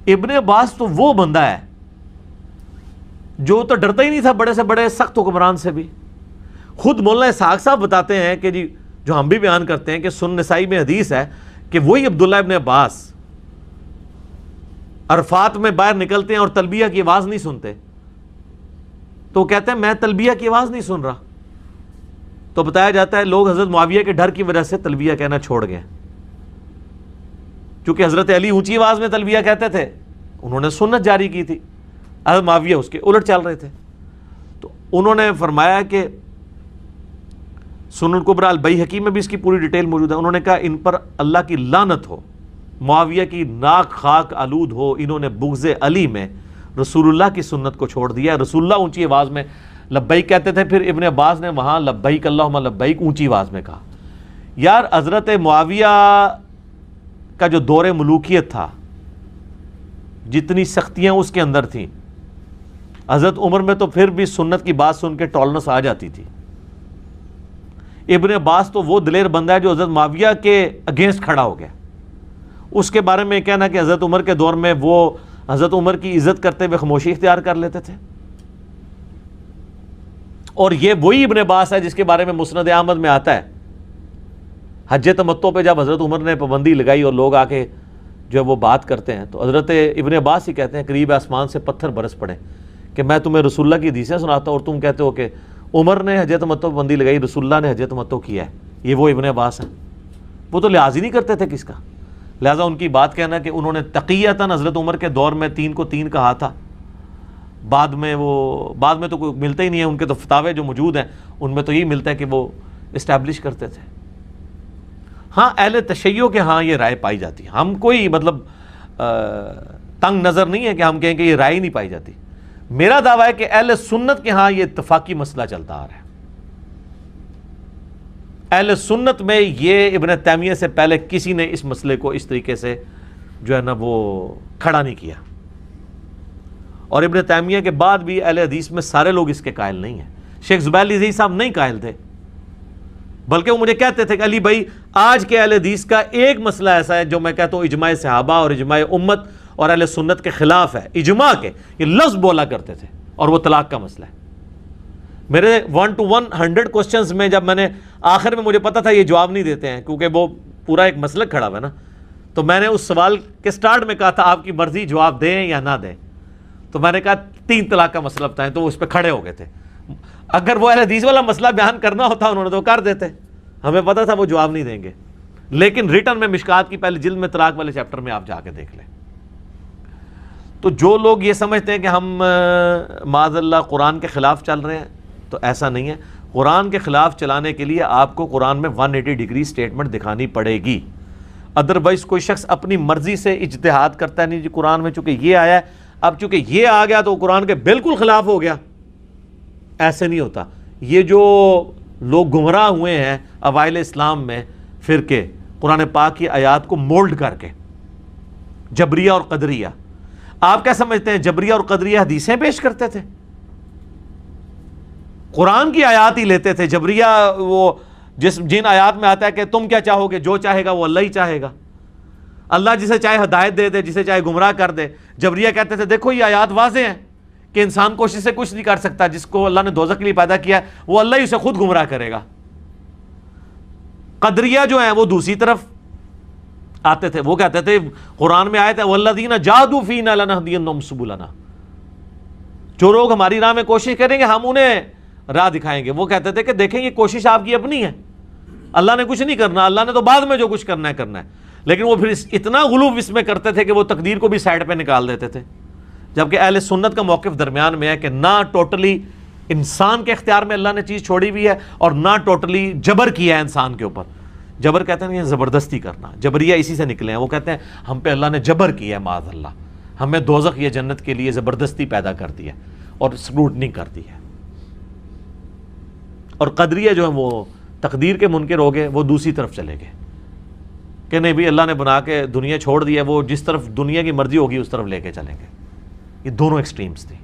ابن عباس تو وہ بندہ ہے جو تو ڈرتا ہی نہیں تھا بڑے سے بڑے سخت حکمران سے بھی۔ خود مولانا اسحاق صاحب بتاتے ہیں کہ جی جو ہم بھی بیان کرتے ہیں کہ سنن نسائی میں حدیث ہے کہ وہی عبداللہ ابن عباس عرفات میں باہر نکلتے ہیں اور تلبیہ کی آواز نہیں سنتے، تو کہتے ہیں میں تلبیہ کی آواز نہیں سن رہا، تو بتایا جاتا ہے لوگ حضرت معاویہ کے ڈر کی وجہ سے تلبیہ کہنا چھوڑ گئے، چونکہ حضرت علی اونچی آواز میں تلبیہ کہتے تھے، انہوں نے سنت جاری کی تھی، حضرت معاویہ اس کے الٹ چل رہے تھے۔ تو انہوں نے فرمایا کہ سنن کبریٰ البیہقی میں بھی اس کی پوری ڈیٹیل موجود ہے، انہوں نے کہا ان پر اللہ کی لعنت ہو، معاویہ کی ناک خاک آلود ہو، انہوں نے بغض علی میں رسول اللہ کی سنت کو چھوڑ دیا۔ رسول اللہ اونچی آواز میں لبیک کہتے تھے، پھر ابن عباس نے وہاں لبیک اللہم لبیک اونچی آواز میں کہا۔ یار حضرت معاویہ کا جو دور ملوکیت تھا، جتنی سختیاں اس کے اندر تھیں، حضرت عمر میں تو پھر بھی سنت کی بات سن کے ٹالنس آ جاتی تھی۔ ابن عباس تو وہ دلیر بندہ ہے جو حضرت معاویہ کے اگینسٹ کھڑا ہو گیا۔ اس کے بارے میں کہنا کہ حضرت عمر کے دور میں وہ حضرت عمر کی عزت کرتے ہوئے خاموشی اختیار کر لیتے تھے، اور یہ وہی ابن عباس ہے جس کے بارے میں مسند احمد میں آتا ہے حج تمتع پہ جب حضرت عمر نے پابندی لگائی اور لوگ آ کے جو ہے وہ بات کرتے ہیں، تو حضرت ابن عباس ہی کہتے ہیں قریب آسمان سے پتھر برس پڑے کہ میں تمہیں رسول اللہ کی حدیثیں سناتا ہوں اور تم کہتے ہو کہ عمر نے حج تمتع پابندی لگائی، رسول اللہ نے حج تمتع کیا ہے۔ یہ وہ ابن عباس ہیں، وہ تو لحاظ ہی نہیں کرتے تھے کس کا، لہٰذا ان کی بات کہنا کہ انہوں نے تقیتاً حضرت عمر کے دور میں 3 کو 3 کہا تھا، بعد میں تو کوئی ملتا ہی نہیں ہے، ان کے تو فتاوے جو موجود ہیں ان میں تو یہی ملتا ہے کہ وہ اسٹیبلش کرتے تھے۔ ہاں اہل تشیع کے ہاں یہ رائے پائی جاتی ہے، ہم کوئی مطلب تنگ نظر نہیں ہے کہ ہم کہیں کہ یہ رائے نہیں پائی جاتی۔ میرا دعویٰ ہے کہ اہل سنت کے ہاں یہ اتفاقی مسئلہ چلتا آ رہا ہے۔ اہل سنت میں یہ ابن تیمیہ سے پہلے کسی نے اس مسئلے کو اس طریقے سے جو ہے نا وہ کھڑا نہیں کیا، اور ابن تیمیہ کے بعد بھی اہل حدیث میں سارے لوگ اس کے قائل نہیں ہیں۔ شیخ زبیر علی صاحب نہیں قائل تھے، بلکہ وہ مجھے کہتے تھے کہ علی بھائی آج کے اہل حدیث کا ایک مسئلہ ایسا ہے جو میں کہتا ہوں اجماع صحابہ اور اجماع امت اور اہل سنت کے خلاف ہے، اجماع کے یہ لفظ بولا کرتے تھے، اور وہ طلاق کا مسئلہ ہے۔ میرے 1 to 100 کوسچنز میں جب میں نے آخر میں مجھے پتا تھا یہ جواب نہیں دیتے ہیں کیونکہ وہ پورا ایک مسلک کھڑا ہوا ہے نا، تو میں نے اس سوال کے سٹارٹ میں کہا تھا آپ کی مرضی جواب دیں یا نہ دیں، تو میں نے کہا 3 طلاق کا مسئلہ بتائیں، تو وہ اس پہ کھڑے ہو گئے تھے۔ اگر وہ اہل حدیث والا مسئلہ بیان کرنا ہوتا انہوں نے تو کر دیتے، ہمیں پتا تھا وہ جواب نہیں دیں گے، لیکن ریٹن میں مشکات کی پہلی جلد میں طلاق والے چیپٹر میں آپ جا کے دیکھ لیں۔ تو جو لوگ یہ سمجھتے ہیں کہ ہم معاذ اللہ قرآن کے خلاف چل رہے ہیں، تو ایسا نہیں ہے۔ قرآن کے خلاف چلانے کے لیے آپ کو قرآن میں 180 ڈگری سٹیٹمنٹ دکھانی پڑے گی، ادروائز کوئی شخص اپنی مرضی سے اجتہاد کرتا ہے، نہیں جی قرآن میں چونکہ یہ آیا ہے، اب چونکہ یہ آ گیا تو قرآن کے بالکل خلاف ہو گیا، ایسے نہیں ہوتا۔ یہ جو لوگ گمراہ ہوئے ہیں اوائل اسلام میں فرقے، قرآن پاک کی آیات کو مولڈ کر کے، جبریہ اور قدریہ، آپ کیا سمجھتے ہیں جبریہ اور قدریہ حدیثیں پیش کرتے تھے؟ قرآن کی آیات ہی لیتے تھے۔ جبریہ وہ جن آیات میں آتا ہے کہ تم کیا چاہو گے، جو چاہے گا وہ اللہ ہی چاہے گا، اللہ جسے چاہے ہدایت دے دے، جسے چاہے گمراہ کر دے۔ جبریہ کہتے تھے دیکھو یہ آیات واضح ہیں کہ انسان کوشش سے کچھ نہیں کر سکتا، جس کو اللہ نے دوزخ کے لیے پیدا کیا ہے وہ اللہ ہی اسے خود گمراہ کرے گا۔ قدریہ جو ہیں وہ دوسری طرف آتے تھے، وہ کہتے تھے قرآن میں آیت ہے وَالَّذِينَ جَاهَدُوا فِينَا لَنَهْدِيَنَّهُمْ سُبُلَنَا، جو لوگ ہماری راہ میں کوشش کریں گے ہم انہیں راہ دکھائیں گے۔ وہ کہتے تھے کہ دیکھیں یہ کوشش آپ کی اپنی ہے، اللہ نے کچھ نہیں کرنا، اللہ نے تو بعد میں جو کچھ کرنا ہے کرنا ہے۔ لیکن وہ پھر اتنا غلو اس میں کرتے تھے کہ وہ تقدیر کو بھی سائڈ پہ نکال دیتے تھے، جبکہ اہل سنت کا موقف درمیان میں ہے کہ نہ ٹوٹلی انسان کے اختیار میں اللہ نے چیز چھوڑی ہوئی ہے اور نہ ٹوٹلی جبر کیا ہے انسان کے اوپر۔ جبر کہتے ہیں یہ زبردستی کرنا، جبریہ اسی سے نکلے ہیں، وہ کہتے ہیں ہم پہ اللہ نے جبر کیا ہے معاذ اللہ، ہمیں دوزخ یا جنت کے لیے زبردستی پیدا کر دی ہے اور اسکروٹنی کر دی ہے. اور قدریہ جو ہیں وہ تقدیر کے منکر ہو گئے, وہ دوسری طرف چلے گئے کہ نہیں بھی اللہ نے بنا کے دنیا چھوڑ دی ہے, وہ جس طرف دنیا کی مرضی ہوگی اس طرف لے کے چلیں گے. یہ دونوں ایکسٹریمز تھی.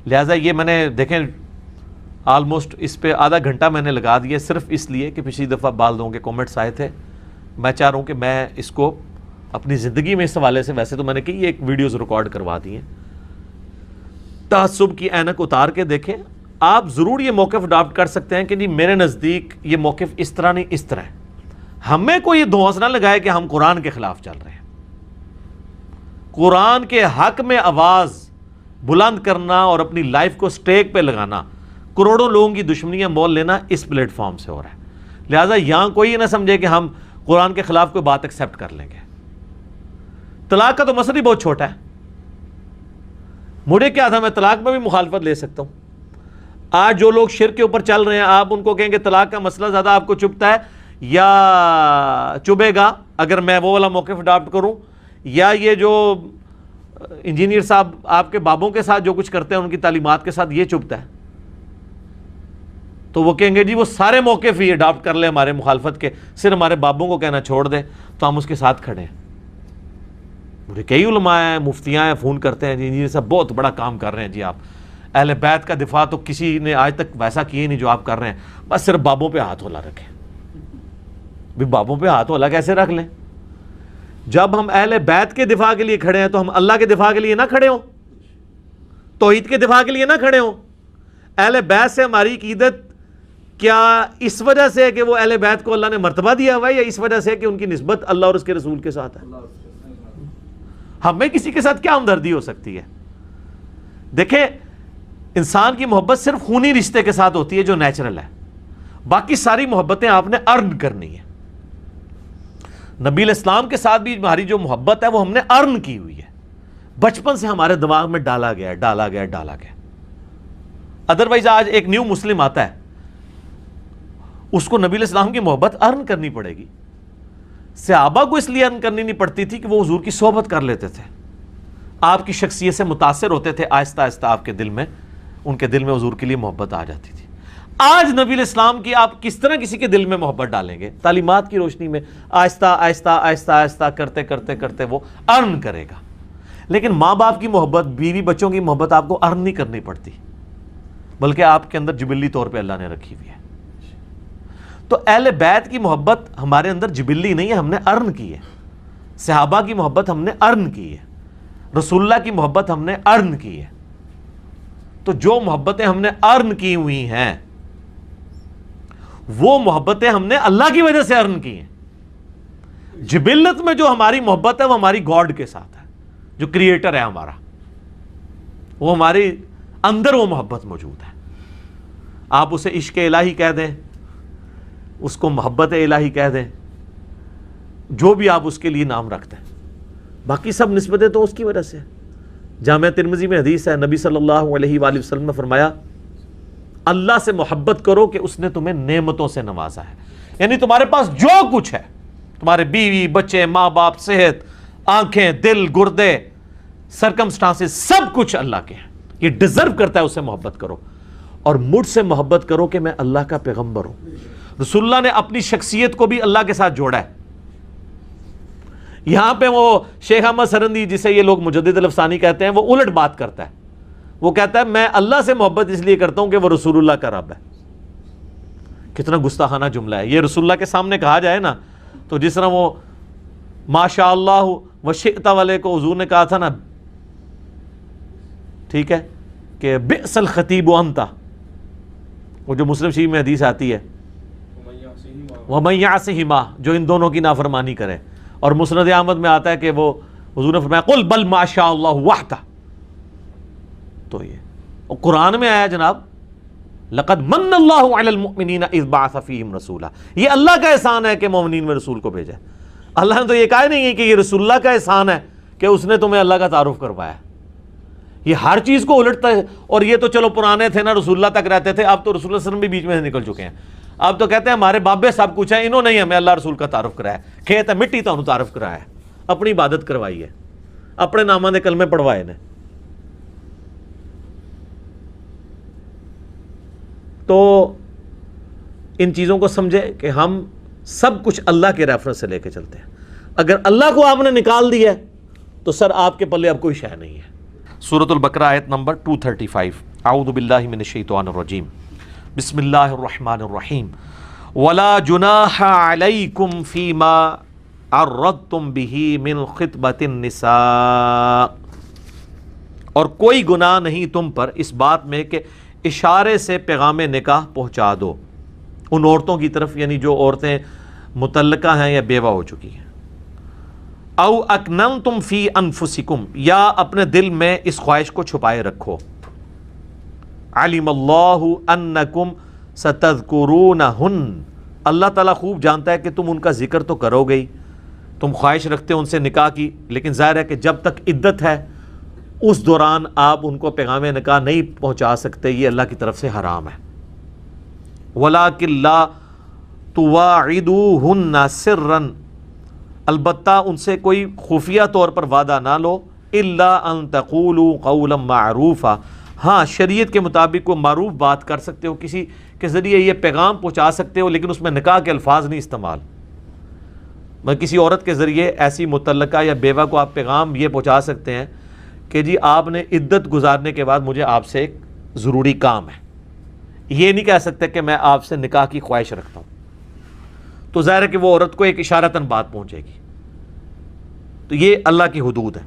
لہٰذا یہ میں نے دیکھیں آلموسٹ اس پہ آدھا گھنٹہ میں نے لگا دیا صرف اس لیے کہ پچھلی دفعہ بعض لوگوں کے کومنٹس آئے تھے. میں چاہ رہا ہوں کہ میں اس کو اپنی زندگی میں اس حوالے سے, ویسے تو میں نے کئی ایک ویڈیوز ریکارڈ کروا دی ہیں, تعصب کی اینک اتار کے دیکھیں. آپ ضرور یہ موقف اڈاپٹ کر سکتے ہیں کہ نہیں میرے نزدیک یہ موقف اس طرح نہیں اس طرح ہے. ہمیں کوئی یہ دھونس نہ لگائے کہ ہم قرآن کے خلاف چل رہے ہیں. قرآن کے حق میں آواز بلند کرنا اور اپنی لائف کو سٹیک پہ لگانا, کروڑوں لوگوں کی دشمنیاں مول لینا اس پلیٹ فارم سے ہو رہا ہے. لہٰذا یہاں کوئی یہ نہ سمجھے کہ ہم قرآن کے خلاف کوئی بات ایکسیپٹ کر لیں گے. طلاق کا تو مسئلہ ہی بہت چھوٹا ہے. مجھے کیا تھا, میں طلاق میں بھی مخالفت لے سکتا ہوں. آج جو لوگ شرک کے اوپر چل رہے ہیں, آپ ان کو کہیں گے طلاق کا مسئلہ زیادہ آپ کو چبھتا ہے یا چبھے گا اگر میں وہ والا موقف اڈاپٹ کروں, یا یہ جو انجینئر صاحب آپ کے بابوں کے ساتھ جو کچھ کرتے ہیں ان کی تعلیمات کے ساتھ یہ چبھتا ہے, تو وہ کہیں گے جی وہ سارے موقف ہی اڈاپٹ کر لیں ہمارے مخالفت کے, صرف ہمارے بابوں کو کہنا چھوڑ دیں تو ہم اس کے ساتھ کھڑے ہیں. مجھے کئی علماء ہیں, مفتیاں ہیں, فون کرتے ہیں جی انجینئر صاحب بہت بڑا کام کر رہے ہیں جی, آپ اہل بیت کا دفاع تو کسی نے آج تک ویسا کیا نہیں جو آپ کر رہے ہیں, بس صرف بابوں پہ ہاتھ ہولا رکھیں. بھی بابوں پہ ہاتھ ہولا کیسے رکھ لیں؟ جب ہم اہل بیت کے دفاع کے لیے کھڑے ہیں تو ہم اللہ کے دفاع کے لیے نہ کھڑے ہوں, توحید کے دفاع کے لیے نہ کھڑے ہوں. اہل بیت سے ہماری عقیدت کیا اس وجہ سے ہے کہ وہ اہل بیت کو اللہ نے مرتبہ دیا ہوا ہے, یا اس وجہ سے کہ ان کی نسبت اللہ اور اس کے رسول کے ساتھ ہے؟ ہمیں کسی کے ساتھ کیا ہمدردی ہو سکتی ہے؟ دیکھیں انسان کی محبت صرف خونی رشتے کے ساتھ ہوتی ہے جو نیچرل ہے, باقی ساری محبتیں آپ نے ارن کرنی ہے. نبی علیہ السلام کے ساتھ بھی ہماری جو محبت ہے وہ ہم نے ارن کی ہوئی ہے, بچپن سے ہمارے دماغ میں ڈالا گیا. ادروائز آج ایک نیو مسلم آتا ہے, اس کو نبی علیہ السلام کی محبت ارن کرنی پڑے گی. صحابہ کو اس لیے ارن کرنی نہیں پڑتی تھی کہ وہ حضور کی صحبت کر لیتے تھے, آپ کی شخصیت سے متاثر ہوتے تھے, آہستہ آہستہ آپ کے دل میں, ان کے دل میں حضور کے لیے محبت آ جاتی تھی. آج نبی علیہ السلام کی آپ کس طرح کسی کے دل میں محبت ڈالیں گے؟ تعلیمات کی روشنی میں آہستہ آہستہ آہستہ آہستہ کرتے کرتے کرتے وہ ارن کرے گا. لیکن ماں باپ کی محبت, بیوی بچوں کی محبت آپ کو ارن نہیں کرنی پڑتی, بلکہ آپ کے اندر جبلی طور پہ اللہ نے رکھی ہوئی ہے. تو اہل بیت کی محبت ہمارے اندر جبلی نہیں ہے, ہم نے ارن کی ہے. صحابہ کی محبت ہم نے ارن کی ہے, رسول اللہ کی محبت ہم نے ارن کی ہے. تو جو محبتیں ہم نے ارن کی ہوئی ہیں وہ محبتیں ہم نے اللہ کی وجہ سے ارن کی ہیں. جبلت میں جو ہماری محبت ہے وہ ہماری گاڈ کے ساتھ ہے, جو کریٹر ہے ہمارا, وہ ہمارے اندر وہ محبت موجود ہے. آپ اسے عشق الہی کہہ دیں, اس کو محبت الہی کہہ دیں, جو بھی آپ اس کے لیے نام رکھتے ہیں, باقی سب نسبتیں تو اس کی وجہ سے. جامعہ ترمذی میں حدیث ہے, نبی صلی اللہ علیہ وآلہ وسلم نے فرمایا اللہ سے محبت کرو کہ اس نے تمہیں نعمتوں سے نوازا ہے. یعنی تمہارے پاس جو کچھ ہے, تمہارے بیوی بچے ماں باپ صحت آنکھیں دل گردے سرکمسٹانسز سب کچھ اللہ کے ہیں, یہ ڈیزرو کرتا ہے, اس سے محبت کرو. اور مجھ سے محبت کرو کہ میں اللہ کا پیغمبر ہوں. رسول اللہ نے اپنی شخصیت کو بھی اللہ کے ساتھ جوڑا ہے. یہاں پہ وہ شیخ احمد سرندی جسے یہ لوگ مجدد الافسانی کہتے ہیں, وہ الٹ بات کرتا ہے. وہ کہتا ہے میں اللہ سے محبت اس لیے کرتا ہوں کہ وہ رسول اللہ کا رب ہے. کتنا گستاخانہ جملہ ہے یہ. رسول اللہ کے سامنے کہا جائے نا تو جس طرح وہ ماشاء اللہ وشئت والے کو حضور نے کہا تھا نا, ٹھیک ہے, کہ بئس الخطیب انت, وہ جو مسلم شریف میں حدیث آتی ہے وَمَن يَعْصِهِمَا, جو ان دونوں کی نافرمانی کرے. اور مسند احمد میں آتا ہے کہ وہ حضور نے فرمایا قل بل ما شاء اللہ وحدہ. تو یہ اور قرآن میں آیا جناب لقد من اللہ علی المؤمنین اذ بعث فیہم رسولا, یہ اللہ کا احسان ہے کہ مومنین میں رسول کو بھیجا. اللہ نے تو یہ کہا نہیں ہے کہ یہ رسول اللہ کا احسان ہے کہ اس نے تمہیں اللہ کا تعارف کروایا. یہ ہر چیز کو الٹتا ہے. اور یہ تو چلو پرانے تھے نا, رسول اللہ تک رہتے تھے, اب تو رسول اللہ صلی اللہ علیہ وسلم بھی بیچ میں سے نکل چکے ہیں. اب تو کہتے ہیں ہمارے بابے سب کچھ ہیں, انہوں نے ہمیں اللہ رسول کا تعارف کرایا, کھیت ہے مٹی تو انہوں تعارف کرایا ہے, اپنی عبادت کروائی ہے. اپنے نامہ دے کلمے پڑھوائے نے. تو ان چیزوں کو سمجھے کہ ہم سب کچھ اللہ کے ریفرنس سے لے کے چلتے ہیں. اگر اللہ کو آپ نے نکال دیا ہے تو سر آپ کے پلے اب کوئی شے نہیں ہے. سورۃ البقرہ آیت نمبر 235. اعوذ باللہ من الشیطان الرجیم. بسم اللہ الرحمن الرحیم. ولا جناح علیکم فیما عرضتم بہ من خطبۃ النساء، اور کوئی گناہ نہیں تم پر اس بات میں کہ اشارے سے پیغام نکاح پہنچا دو ان عورتوں کی طرف، یعنی جو عورتیں مطلقہ ہیں یا بیوہ ہو چکی ہیں. او اکننتم فی انفسکم، یا اپنے دل میں اس خواہش کو چھپائے رکھو. علم اللہ انکم ستذکرونہن، اللہ تعالیٰ خوب جانتا ہے کہ تم ان کا ذکر تو کرو گئی، تم خواہش رکھتے ہو ان سے نکاح کی، لیکن ظاہر ہے کہ جب تک عدت ہے اس دوران آپ ان کو پیغام نکاح نہیں پہنچا سکتے، یہ اللہ کی طرف سے حرام ہے. وَلَٰكِن لَا تُوَاعِدُوهُنَّ سِرًّا، البتہ ان سے کوئی خفیہ طور پر وعدہ نہ لو. إِلَّا أَن تَقُولُوا قَوْلًا مَعْرُوفًا، ہاں شریعت کے مطابق کوئی معروف بات کر سکتے ہو، کسی کے ذریعے یہ پیغام پہنچا سکتے ہو، لیکن اس میں نکاح کے الفاظ نہیں استعمال. میں کسی عورت کے ذریعے ایسی مطلقہ یا بیوہ کو آپ پیغام یہ پہنچا سکتے ہیں کہ جی آپ نے عدت گزارنے کے بعد مجھے آپ سے ایک ضروری کام ہے. یہ نہیں کہہ سکتے کہ میں آپ سے نکاح کی خواہش رکھتا ہوں، تو ظاہر ہے کہ وہ عورت کو ایک اشارتاً بات پہنچے گی. تو یہ اللہ کی حدود ہے.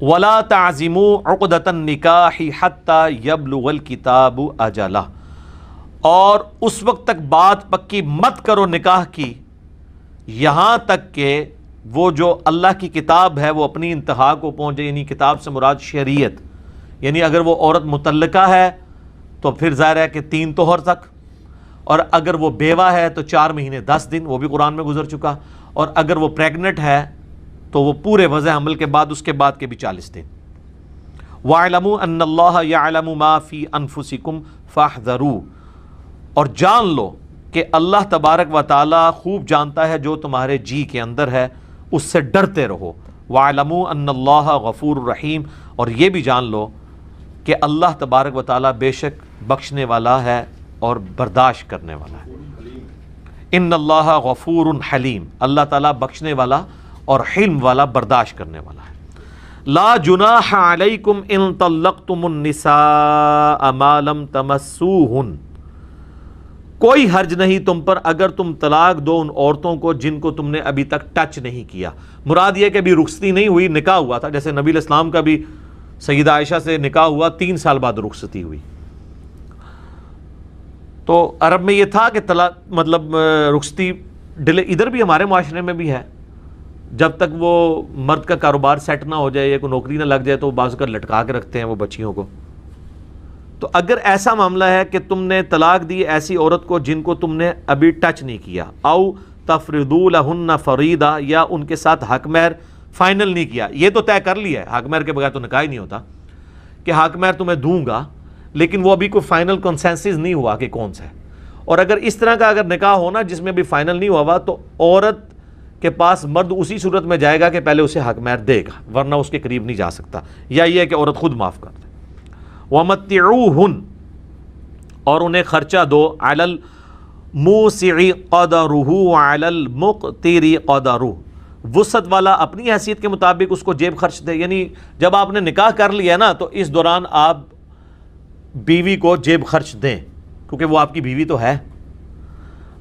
وَلَا تَعْزِمُوا عُقْدَةَ النِّكَاحِ حَتَّى يَبْلُغَ الْكِتَابُ أَجَلَهُ، اور اس وقت تک بات پکی مت کرو نکاح کی یہاں تک کہ وہ جو اللہ کی کتاب ہے وہ اپنی انتہا کو پہنچے. یعنی کتاب سے مراد شریعت، یعنی اگر وہ عورت مطلقہ ہے تو پھر ظاہر ہے کہ 3 طہر تک، اور اگر وہ بیوہ ہے تو 4 مہینے 10 دن، وہ بھی قرآن میں گزر چکا، اور اگر وہ پریگنٹ ہے تو وہ پورے وضع حمل کے بعد اس کے بعد کے بھی 40 دن. وَاعْلَمُوا أَنَّ اللَّهَ يَعْلَمُ مَا فِي أَنفُسِكُمْ فَاحْذَرُوا، اور جان لو کہ اللہ تبارک و تعالی خوب جانتا ہے جو تمہارے جی کے اندر ہے، اس سے ڈرتے رہو. وَاعْلَمُوا أَنَّ اللَّهَ غَفُورٌ رَحِيمٌ، اور یہ بھی جان لو کہ اللہ تبارک و تعالی بے شک بخشنے والا ہے اور برداشت کرنے والا ہے. ان اللہ غفور حلیم، اللہ تعالیٰ بخشنے والا اور حلم والا، برداشت کرنے والا ہے. لا جناح علیکم ان طلقتم النساء ما لم تمسوہن، کوئی حرج نہیں تم پر اگر تم طلاق دو ان عورتوں کو جن کو تم نے ابھی تک ٹچ نہیں کیا. مراد یہ کہ ابھی رخصتی نہیں ہوئی، نکاح ہوا تھا. جیسے نبی علیہ السلام کا بھی سیدہ عائشہ سے نکاح ہوا، 3 سال بعد رخصتی ہوئی. تو عرب میں یہ تھا کہ طلاق مطلب رخصتی ڈیلے، ادھر بھی ہمارے معاشرے میں بھی ہے، جب تک وہ مرد کا کاروبار سیٹ نہ ہو جائے یا کوئی نوکری نہ لگ جائے تو بعض کر لٹکا کے رکھتے ہیں وہ بچیوں کو. تو اگر ایسا معاملہ ہے کہ تم نے طلاق دی ایسی عورت کو جن کو تم نے ابھی ٹچ نہیں کیا، او تفرضوا لہن فریضہ، یا ان کے ساتھ حق مہر فائنل نہیں کیا، یہ تو طے کر لیا ہے، حق مہر کے بغیر تو نکاح ہی نہیں ہوتا کہ حق مہر تمہیں دوں گا، لیکن وہ ابھی کوئی فائنل کنسنسس نہیں ہوا کہ کون سا ہے. اور اگر اس طرح کا اگر نکاح ہونا جس میں بھی فائنل نہیں ہوا تو عورت کے پاس مرد اسی صورت میں جائے گا کہ پہلے اسے حق مہر دے گا، ورنہ اس کے قریب نہیں جا سکتا، یا یہ ہے کہ عورت خود معاف کر دے. وَمَتِّعُوهُنْ، اور انہیں خرچہ دو، عَلَى الْمُوسِعِ قَدَرُهُ وَعَلَى الْمُقْتِرِ قَدَرُهُ، وسعت والا اپنی حیثیت کے مطابق اس کو جیب خرچ دے. یعنی جب آپ نے نکاح کر لیا نا تو اس دوران آپ بیوی کو جیب خرچ دیں، کیونکہ وہ آپ کی بیوی تو ہے.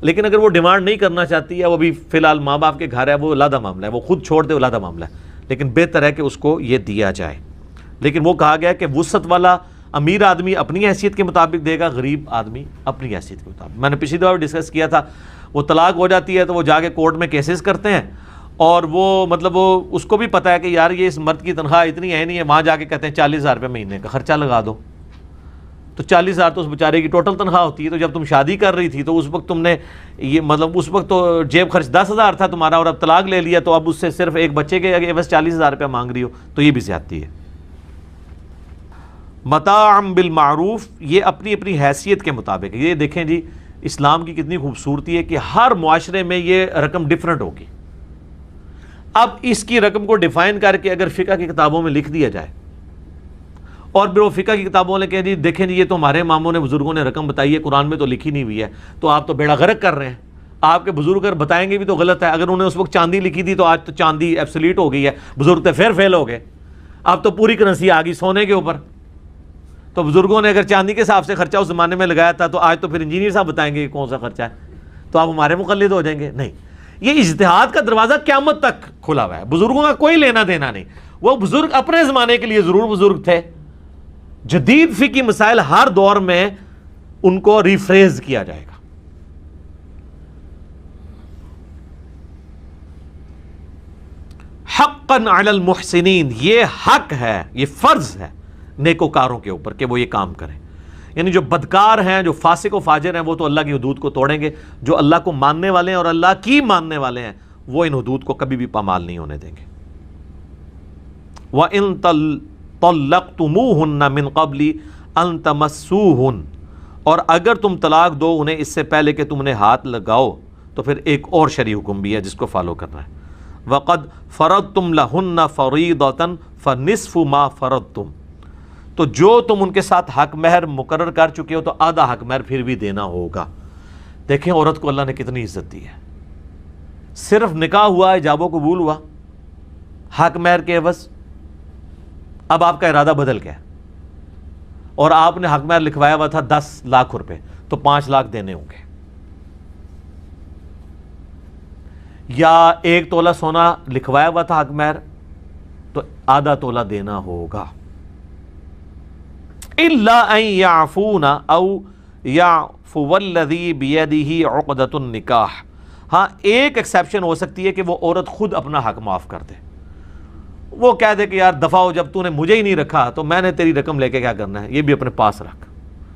لیکن اگر وہ ڈیمانڈ نہیں کرنا چاہتی ہے، وہ بھی فی الحال ماں باپ کے گھر ہے، وہ علیحدہ معاملہ ہے، وہ خود چھوڑ دے، علیحدہ معاملہ ہے، لیکن بہتر ہے کہ اس کو یہ دیا جائے. لیکن وہ کہا گیا کہ وسعت والا امیر آدمی اپنی حیثیت کے مطابق دے گا، غریب آدمی اپنی حیثیت کے مطابق. میں نے پچھلی دفعہ ڈسکس کیا تھا، وہ طلاق ہو جاتی ہے تو وہ جا کے کورٹ میں کیسز کرتے ہیں، اور وہ مطلب وہ اس کو بھی پتہ ہے کہ یار یہ اس مرد کی تنخواہ اتنی ہے نہیں ہے، وہاں جا کے کہتے ہیں 40,000 روپے مہینے کا خرچہ لگا دو. تو 40,000 تو اس بیچارے کی ٹوٹل تنخواہ ہوتی ہے. تو جب تم شادی کر رہی تھی تو اس وقت تم نے یہ مطلب اس وقت تو جیب خرچ 10,000 تھا تمہارا، اور اب طلاق لے لیا تو اب اس سے صرف ایک بچے کے عوض 40,000 روپے مانگ رہی ہو، تو یہ بھی زیادتی ہے. متاعا بالمعروف، یہ اپنی اپنی حیثیت کے مطابق. یہ دیکھیں جی اسلام کی کتنی خوبصورتی ہے کہ ہر معاشرے میں یہ رقم ڈیفرنٹ ہوگی. اب اس کی رقم کو ڈیفائن کر کے اگر فقہ کی کتابوں میں لکھ دیا جائے اور پھر وہ فقہ کی کتابوں والے کہیں جی دیکھیں جی یہ تو ہمارے اماموں نے بزرگوں نے رقم بتائی ہے، قرآن میں تو لکھی نہیں ہوئی ہے، تو آپ تو بیڑا غرق کر رہے ہیں، آپ کے بزرگ اگر بتائیں گے بھی تو غلط ہے۔ اگر انہوں نے اس وقت چاندی لکھی تھی تو آج تو چاندی ایبسلیٹ ہو گئی ہے، بزرگ تو پھر فیل ہو گئے، اب تو پوری کرنسی آ گئی سونے کے اوپر۔ تو بزرگوں نے اگر چاندی کے حساب سے خرچہ اس زمانے میں لگایا تھا تو آج تو پھر انجینئر صاحب بتائیں گے کہ کون سا خرچہ ہے، تو آپ ہمارے مقلد ہو جائیں گے؟ نہیں، یہ اجتہاد کا دروازہ قیامت تک کھلا ہوا ہے، بزرگوں کا کوئی لینا دینا نہیں۔ وہ بزرگ اپنے زمانے کے لیے ضرور بزرگ تھے، جدید فقہی مسائل ہر دور میں ان کو ریفریز کیا جائے گا۔ حقا علی المحسنین، یہ حق ہے، یہ فرض ہے نیکوکاروں کے اوپر کہ وہ یہ کام کریں۔ یعنی جو بدکار ہیں، جو فاسق و فاجر ہیں، وہ تو اللہ کی حدود کو توڑیں گے، جو اللہ کو ماننے والے ہیں اور اللہ کی ماننے والے ہیں وہ ان حدود کو کبھی بھی پامال نہیں ہونے دیں گے۔ وَإِن طَلَّقْتُمُوهُنَّ مِن قَبْلِ أَن تَمَسُّوهُنَّ، اور اگر تم طلاق دو انہیں اس سے پہلے کہ تم انہیں ہاتھ لگاؤ، تو پھر ایک اور شرعی حکم بھی ہے جس کو فالو کرنا ہے۔ وَقَدْ فَرَضْتُمْ لَهُنَّ فَرِيضَةً فَنِصْفُ مَا فَرَضْتُمْ، تو جو تم ان کے ساتھ حق مہر مقرر کر چکے ہو تو آدھا حق مہر پھر بھی دینا ہوگا۔ دیکھیں عورت کو اللہ نے کتنی عزت دی ہے، صرف نکاح ہوا، ایجاب و قبول ہوا، حق مہر کے عوض اب آپ کا ارادہ بدل گیا اور آپ نے حق مہر لکھوایا ہوا تھا 10 لاکھ روپے، تو 5 لاکھ دینے ہوں گے، یا 1 تولہ سونا لکھوایا ہوا تھا حق مہر تو آدھا تولہ دینا ہوگا۔ إِلَّا أَن يَعْفُونَ أَوْ يَعْفُوَ الَّذِي بِيَدِهِ عُقْدَةُ النِّكَاحِ، ہاں ایک ایکسیپشن ہو سکتی ہے کہ وہ عورت خود اپنا حق معاف کر دے، وہ کہہ دے کہ یار دفعہ ہو، جب تو نے مجھے ہی نہیں رکھا تو میں نے تیری رقم لے کے کیا کرنا ہے، یہ بھی اپنے پاس رکھ۔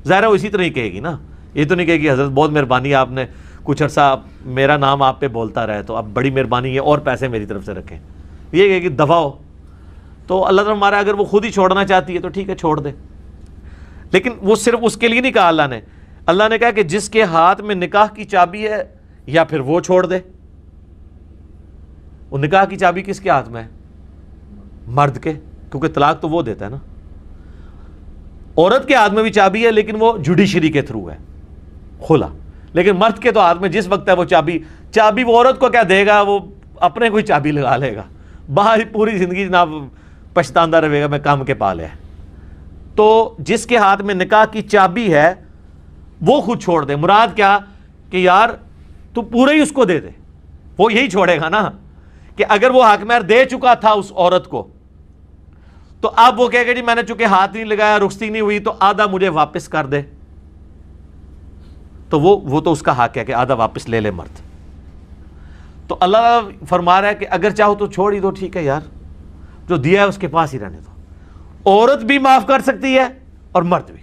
ظاہر ہے وہ اسی طرح ہی کہے گی نا، یہ تو نہیں کہے گی حضرت بہت مہربانی آپ نے کچھ عرصہ میرا نام آپ پہ بولتا رہے تو اب بڑی مہربانی ہے اور پیسے میری طرف سے رکھیں، یہ کہے گی دفعہ ہو۔ تو اللہ تعالیٰ ہمارا اگر وہ خود ہی چھوڑنا چاہتی ہے تو ٹھیک ہے چھوڑ دے، لیکن وہ صرف اس کے لیے نہیں کہا اللہ نے کہا کہ جس کے ہاتھ میں نکاح کی چابی ہے یا پھر وہ چھوڑ دے۔ وہ نکاح کی چابی کس کے ہاتھ میں ہے؟ مرد کے، کیونکہ طلاق تو وہ دیتا ہے نا۔ عورت کے ہاتھ میں بھی چابی ہے لیکن وہ جوڈیشری کے تھرو ہے، کھلا، لیکن مرد کے تو ہاتھ میں جس وقت ہے وہ چابی وہ عورت کو کیا دے گا، وہ اپنے کوئی چابی لگا لے گا، باہر پوری زندگی جناب پچھتاندہ رہے گا میں کام کے پا لیا۔ تو جس کے ہاتھ میں نکاح کی چابی ہے وہ خود چھوڑ دے۔ مراد کیا کہ یار تو پورے ہی اس کو دے دے، وہ یہی چھوڑے گا نا کہ اگر وہ حق مہر دے چکا تھا اس عورت کو تو اب وہ کہے گا جی میں نے چونکہ ہاتھ نہیں لگایا، رخصتی نہیں ہوئی، تو آدھا مجھے واپس کر دے، تو وہ تو اس کا حق ہے کہ آدھا واپس لے لے مرد۔ تو اللہ فرما رہا ہے کہ اگر چاہو تو چھوڑ ہی دو، ٹھیک ہے یار، جو دیا ہے اس کے پاس ہی رہنے دو۔ عورت بھی معاف کر سکتی ہے اور مرد بھی۔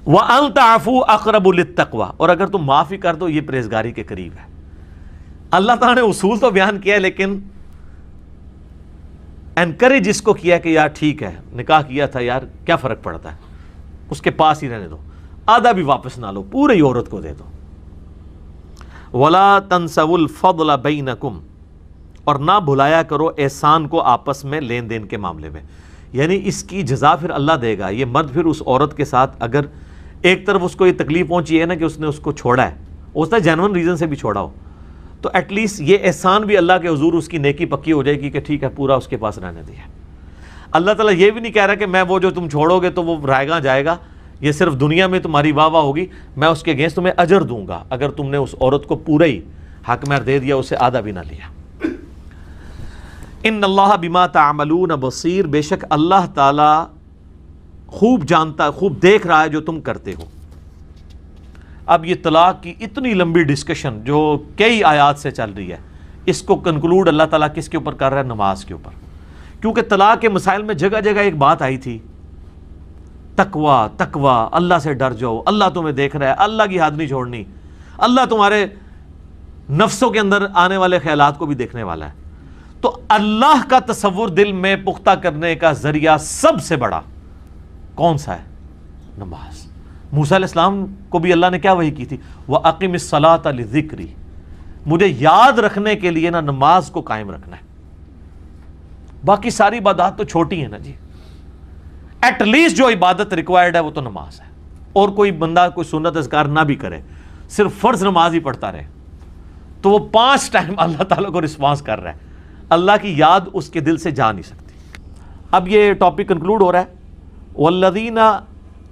وَأَن تَعْفُوا أَقْرَبُ لِلتَّقْوَىٰ، اور اگر تم معاف ہی کر دو یہ پرہیزگاری کے قریب ہے۔ اللہ تعالیٰ نے اصول تو بیان کیا ہے لیکن انکریج اس کو کیا کہ یار ٹھیک ہے نکاح کیا تھا یار کیا فرق پڑتا ہے، اس کے پاس ہی رہنے دو، آدھا بھی واپس نہ لو، پورے ہی عورت کو دے دو۔ وَلَا تَنْسَوُا الْفَضْلَ بَيْنَكُمْ، اور نہ بھلایا کرو احسان کو آپس میں لین دین کے معاملے میں، یعنی اس کی جزا پھر اللہ دے گا۔ یہ مرد پھر اس عورت کے ساتھ اگر ایک طرف اس کو یہ تکلیف پہنچی ہے نا کہ اس نے اس کو چھوڑا ہے، اس نے جینون ریزن سے بھی چھوڑا ہو، تو ایٹ لیسٹ یہ احسان بھی اللہ کے حضور اس کی نیکی پکی ہو جائے گی کہ ٹھیک ہے پورا اس کے پاس رہنے دیا۔ اللہ تعالیٰ یہ بھی نہیں کہہ رہا کہ میں وہ جو تم چھوڑو گے تو وہ رائے گاں جائے گا، یہ صرف دنیا میں تمہاری واہ واہ ہوگی، میں اس کے اگینسٹ تمہیں اجر دوں گا اگر تم نے اس عورت کو پورا ہی حق مہر دے دیا، اسے آدھا بھی نہ لیا۔ ان اللہ بما تعملون بصیر، بے شک اللہ تعالیٰ خوب جانتا، خوب دیکھ رہا ہے جو تم کرتے ہو۔ اب یہ طلاق کی اتنی لمبی ڈسکشن جو کئی آیات سے چل رہی ہے، اس کو کنکلوڈ اللہ تعالیٰ کس کے اوپر کر رہا ہے؟ نماز کے اوپر، کیونکہ طلاق کے مسائل میں جگہ جگہ ایک بات آئی تھی، تقوی تقوی، اللہ سے ڈر جاؤ، اللہ تمہیں دیکھ رہا ہے، اللہ کی حد نہیں چھوڑنی، اللہ تمہارے نفسوں کے اندر آنے والے خیالات کو بھی دیکھنے والا ہے۔ تو اللہ کا تصور دل میں پختہ کرنے کا ذریعہ سب سے بڑا کون سا ہے؟ نماز۔ موسیٰ علیہ السلام کو بھی اللہ نے کیا وحی کی تھی؟ وَأَقِمِ الصَّلَاةَ لِذِكْرِي، مجھے یاد رکھنے کے لیے نا نماز کو قائم رکھنا ہے. باقی ساری عبادات تو چھوٹی ہیں نا جی. ایٹ لیسٹ جو عبادت ریکوائرڈ ہے وہ تو نماز ہے. اور کوئی بندہ کوئی سنت اذکار نہ بھی کرے, صرف فرض نماز ہی پڑھتا رہے, تو وہ 5 ٹائم اللہ تعالیٰ کو رسپانس کر رہا ہے. اللہ کی یاد اس کے دل سے جا نہیں سکتی. اب یہ ٹاپک کنکلوڈ ہو رہا ہے. والذین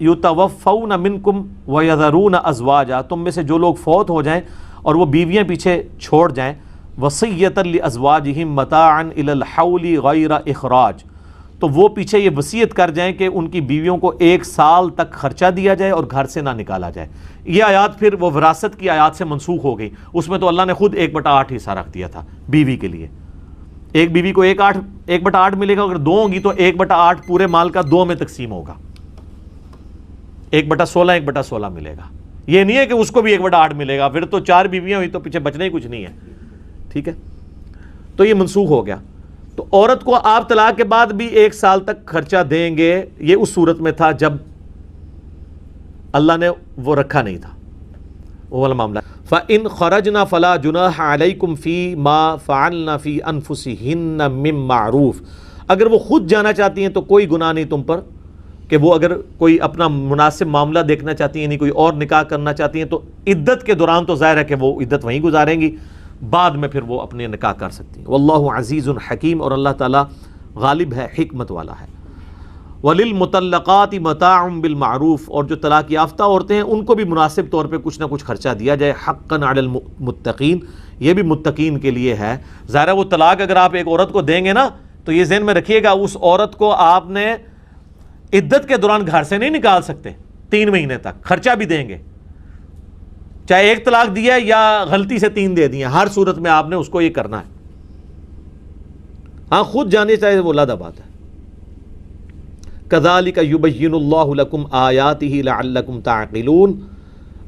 یتوفون منکم ویذرون ازواجا, تم میں سے جو لوگ فوت ہو جائیں اور وہ بیویاں پیچھے چھوڑ جائیں, وصیۃ لازواجہم متاعا الی الحول غیر اخراج, تو وہ پیچھے یہ وصیت کر جائیں کہ ان کی بیویوں کو 1 سال تک خرچہ دیا جائے اور گھر سے نہ نکالا جائے. یہ آیات پھر وہ وراثت کی آیات سے منسوخ ہو گئی. اس میں تو اللہ نے خود 1/8 حصہ رکھ دیا تھا بیوی کے لیے. ایک بیوی کو 1/8 ملے گا, اگر 2 ہوں گی تو 1/8 پورے مال کا 2 میں تقسیم ہوگا, 1/16 1/16 ملے گا. یہ نہیں ہے کہ اس کو بھی 1/8 ملے گا, پھر تو 4 بیویاں ہوئی تو پیچھے بچنا ہی کچھ نہیں ہے. ٹھیک ہے, تو یہ منسوخ ہو گیا. تو عورت کو آپ طلاق کے بعد بھی 1 سال تک خرچہ دیں گے. یہ اس صورت میں تھا جب اللہ نے وہ رکھا نہیں تھا, وہ والا معاملہ. فَإِنْ خَرَجْنَا فَلَا جُنَاحَ عَلَيْكُمْ فِي مَا فَعَلْنَا فِي أَنفُسِهِنَّ مِن مَّعْرُوف, اگر وہ خود جانا چاہتی ہیں تو کوئی گناہ نہیں تم پر, کہ وہ اگر کوئی اپنا مناسب معاملہ دیکھنا چاہتی ہیں, یعنی کوئی اور نکاح کرنا چاہتی ہیں, تو عدت کے دوران تو ظاہر ہے کہ وہ عدت وہیں گزاریں گی, بعد میں پھر وہ اپنے نکاح کر سکتی ہیں. واللہ عزیز حکیم, اور اللہ تعالیٰ غالب ہے, حکمت والا ہے. وَلِلْمُطَلَّقَاتِ مَتَاعٌ بِالْمَعْرُوف, اور جو طلاق یافتہ عورتیں ہیں ان کو بھی مناسب طور پہ کچھ نہ کچھ خرچہ دیا جائے. حقاً علی المتقین, یہ بھی متقین کے لیے ہے. ظاہر ہے وہ طلاق اگر آپ ایک عورت کو دیں گے نا, تو یہ ذہن میں رکھیے گا اس عورت کو آپ نے عدت کے دوران گھر سے نہیں نکال سکتے. 3 مہینے تک خرچہ بھی دیں گے, چاہے 1 طلاق دیا یا غلطی سے 3 دے دیا, ہر صورت میں آپ نے اس کو یہ کرنا ہے. ہاں خود جانے چاہے وہ علیحدہ بات ہے. کذالک یبین اللہ لکم آیاتہ لعلکم تعقلون,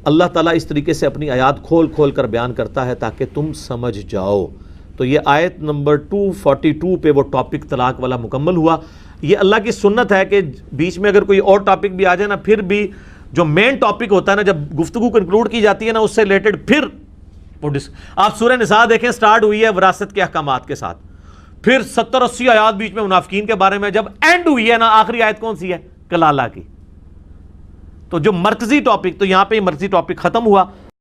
اللہ تعالیٰ اس طریقے سے اپنی آیات کھول کھول کر بیان کرتا ہے تاکہ تم سمجھ جاؤ. تو یہ آیت نمبر 242 پہ وہ ٹاپک طلاق والا مکمل ہوا. یہ اللہ کی سنت ہے کہ بیچ میں اگر کوئی اور ٹاپک بھی آ جائے نا, پھر بھی جو مین ٹاپک ہوتا ہے نا, جب گفتگو کنکلوڈ کی جاتی ہے نا, اس سے ریلیٹڈ پھر وہ آپ سورہ نساء دیکھیں, سٹارٹ ہوئی ہے وراثت کے احکامات کے ساتھ, پھر 70-80 آیات بیچ میں منافقین کے بارے میں, جب اینڈ ہوئی ہے نا آخری آیت کون سی ہے, کلالہ کی. تو جو مرکزی ٹاپک, تو یہاں پہ مرکزی ٹاپک ختم ہوا.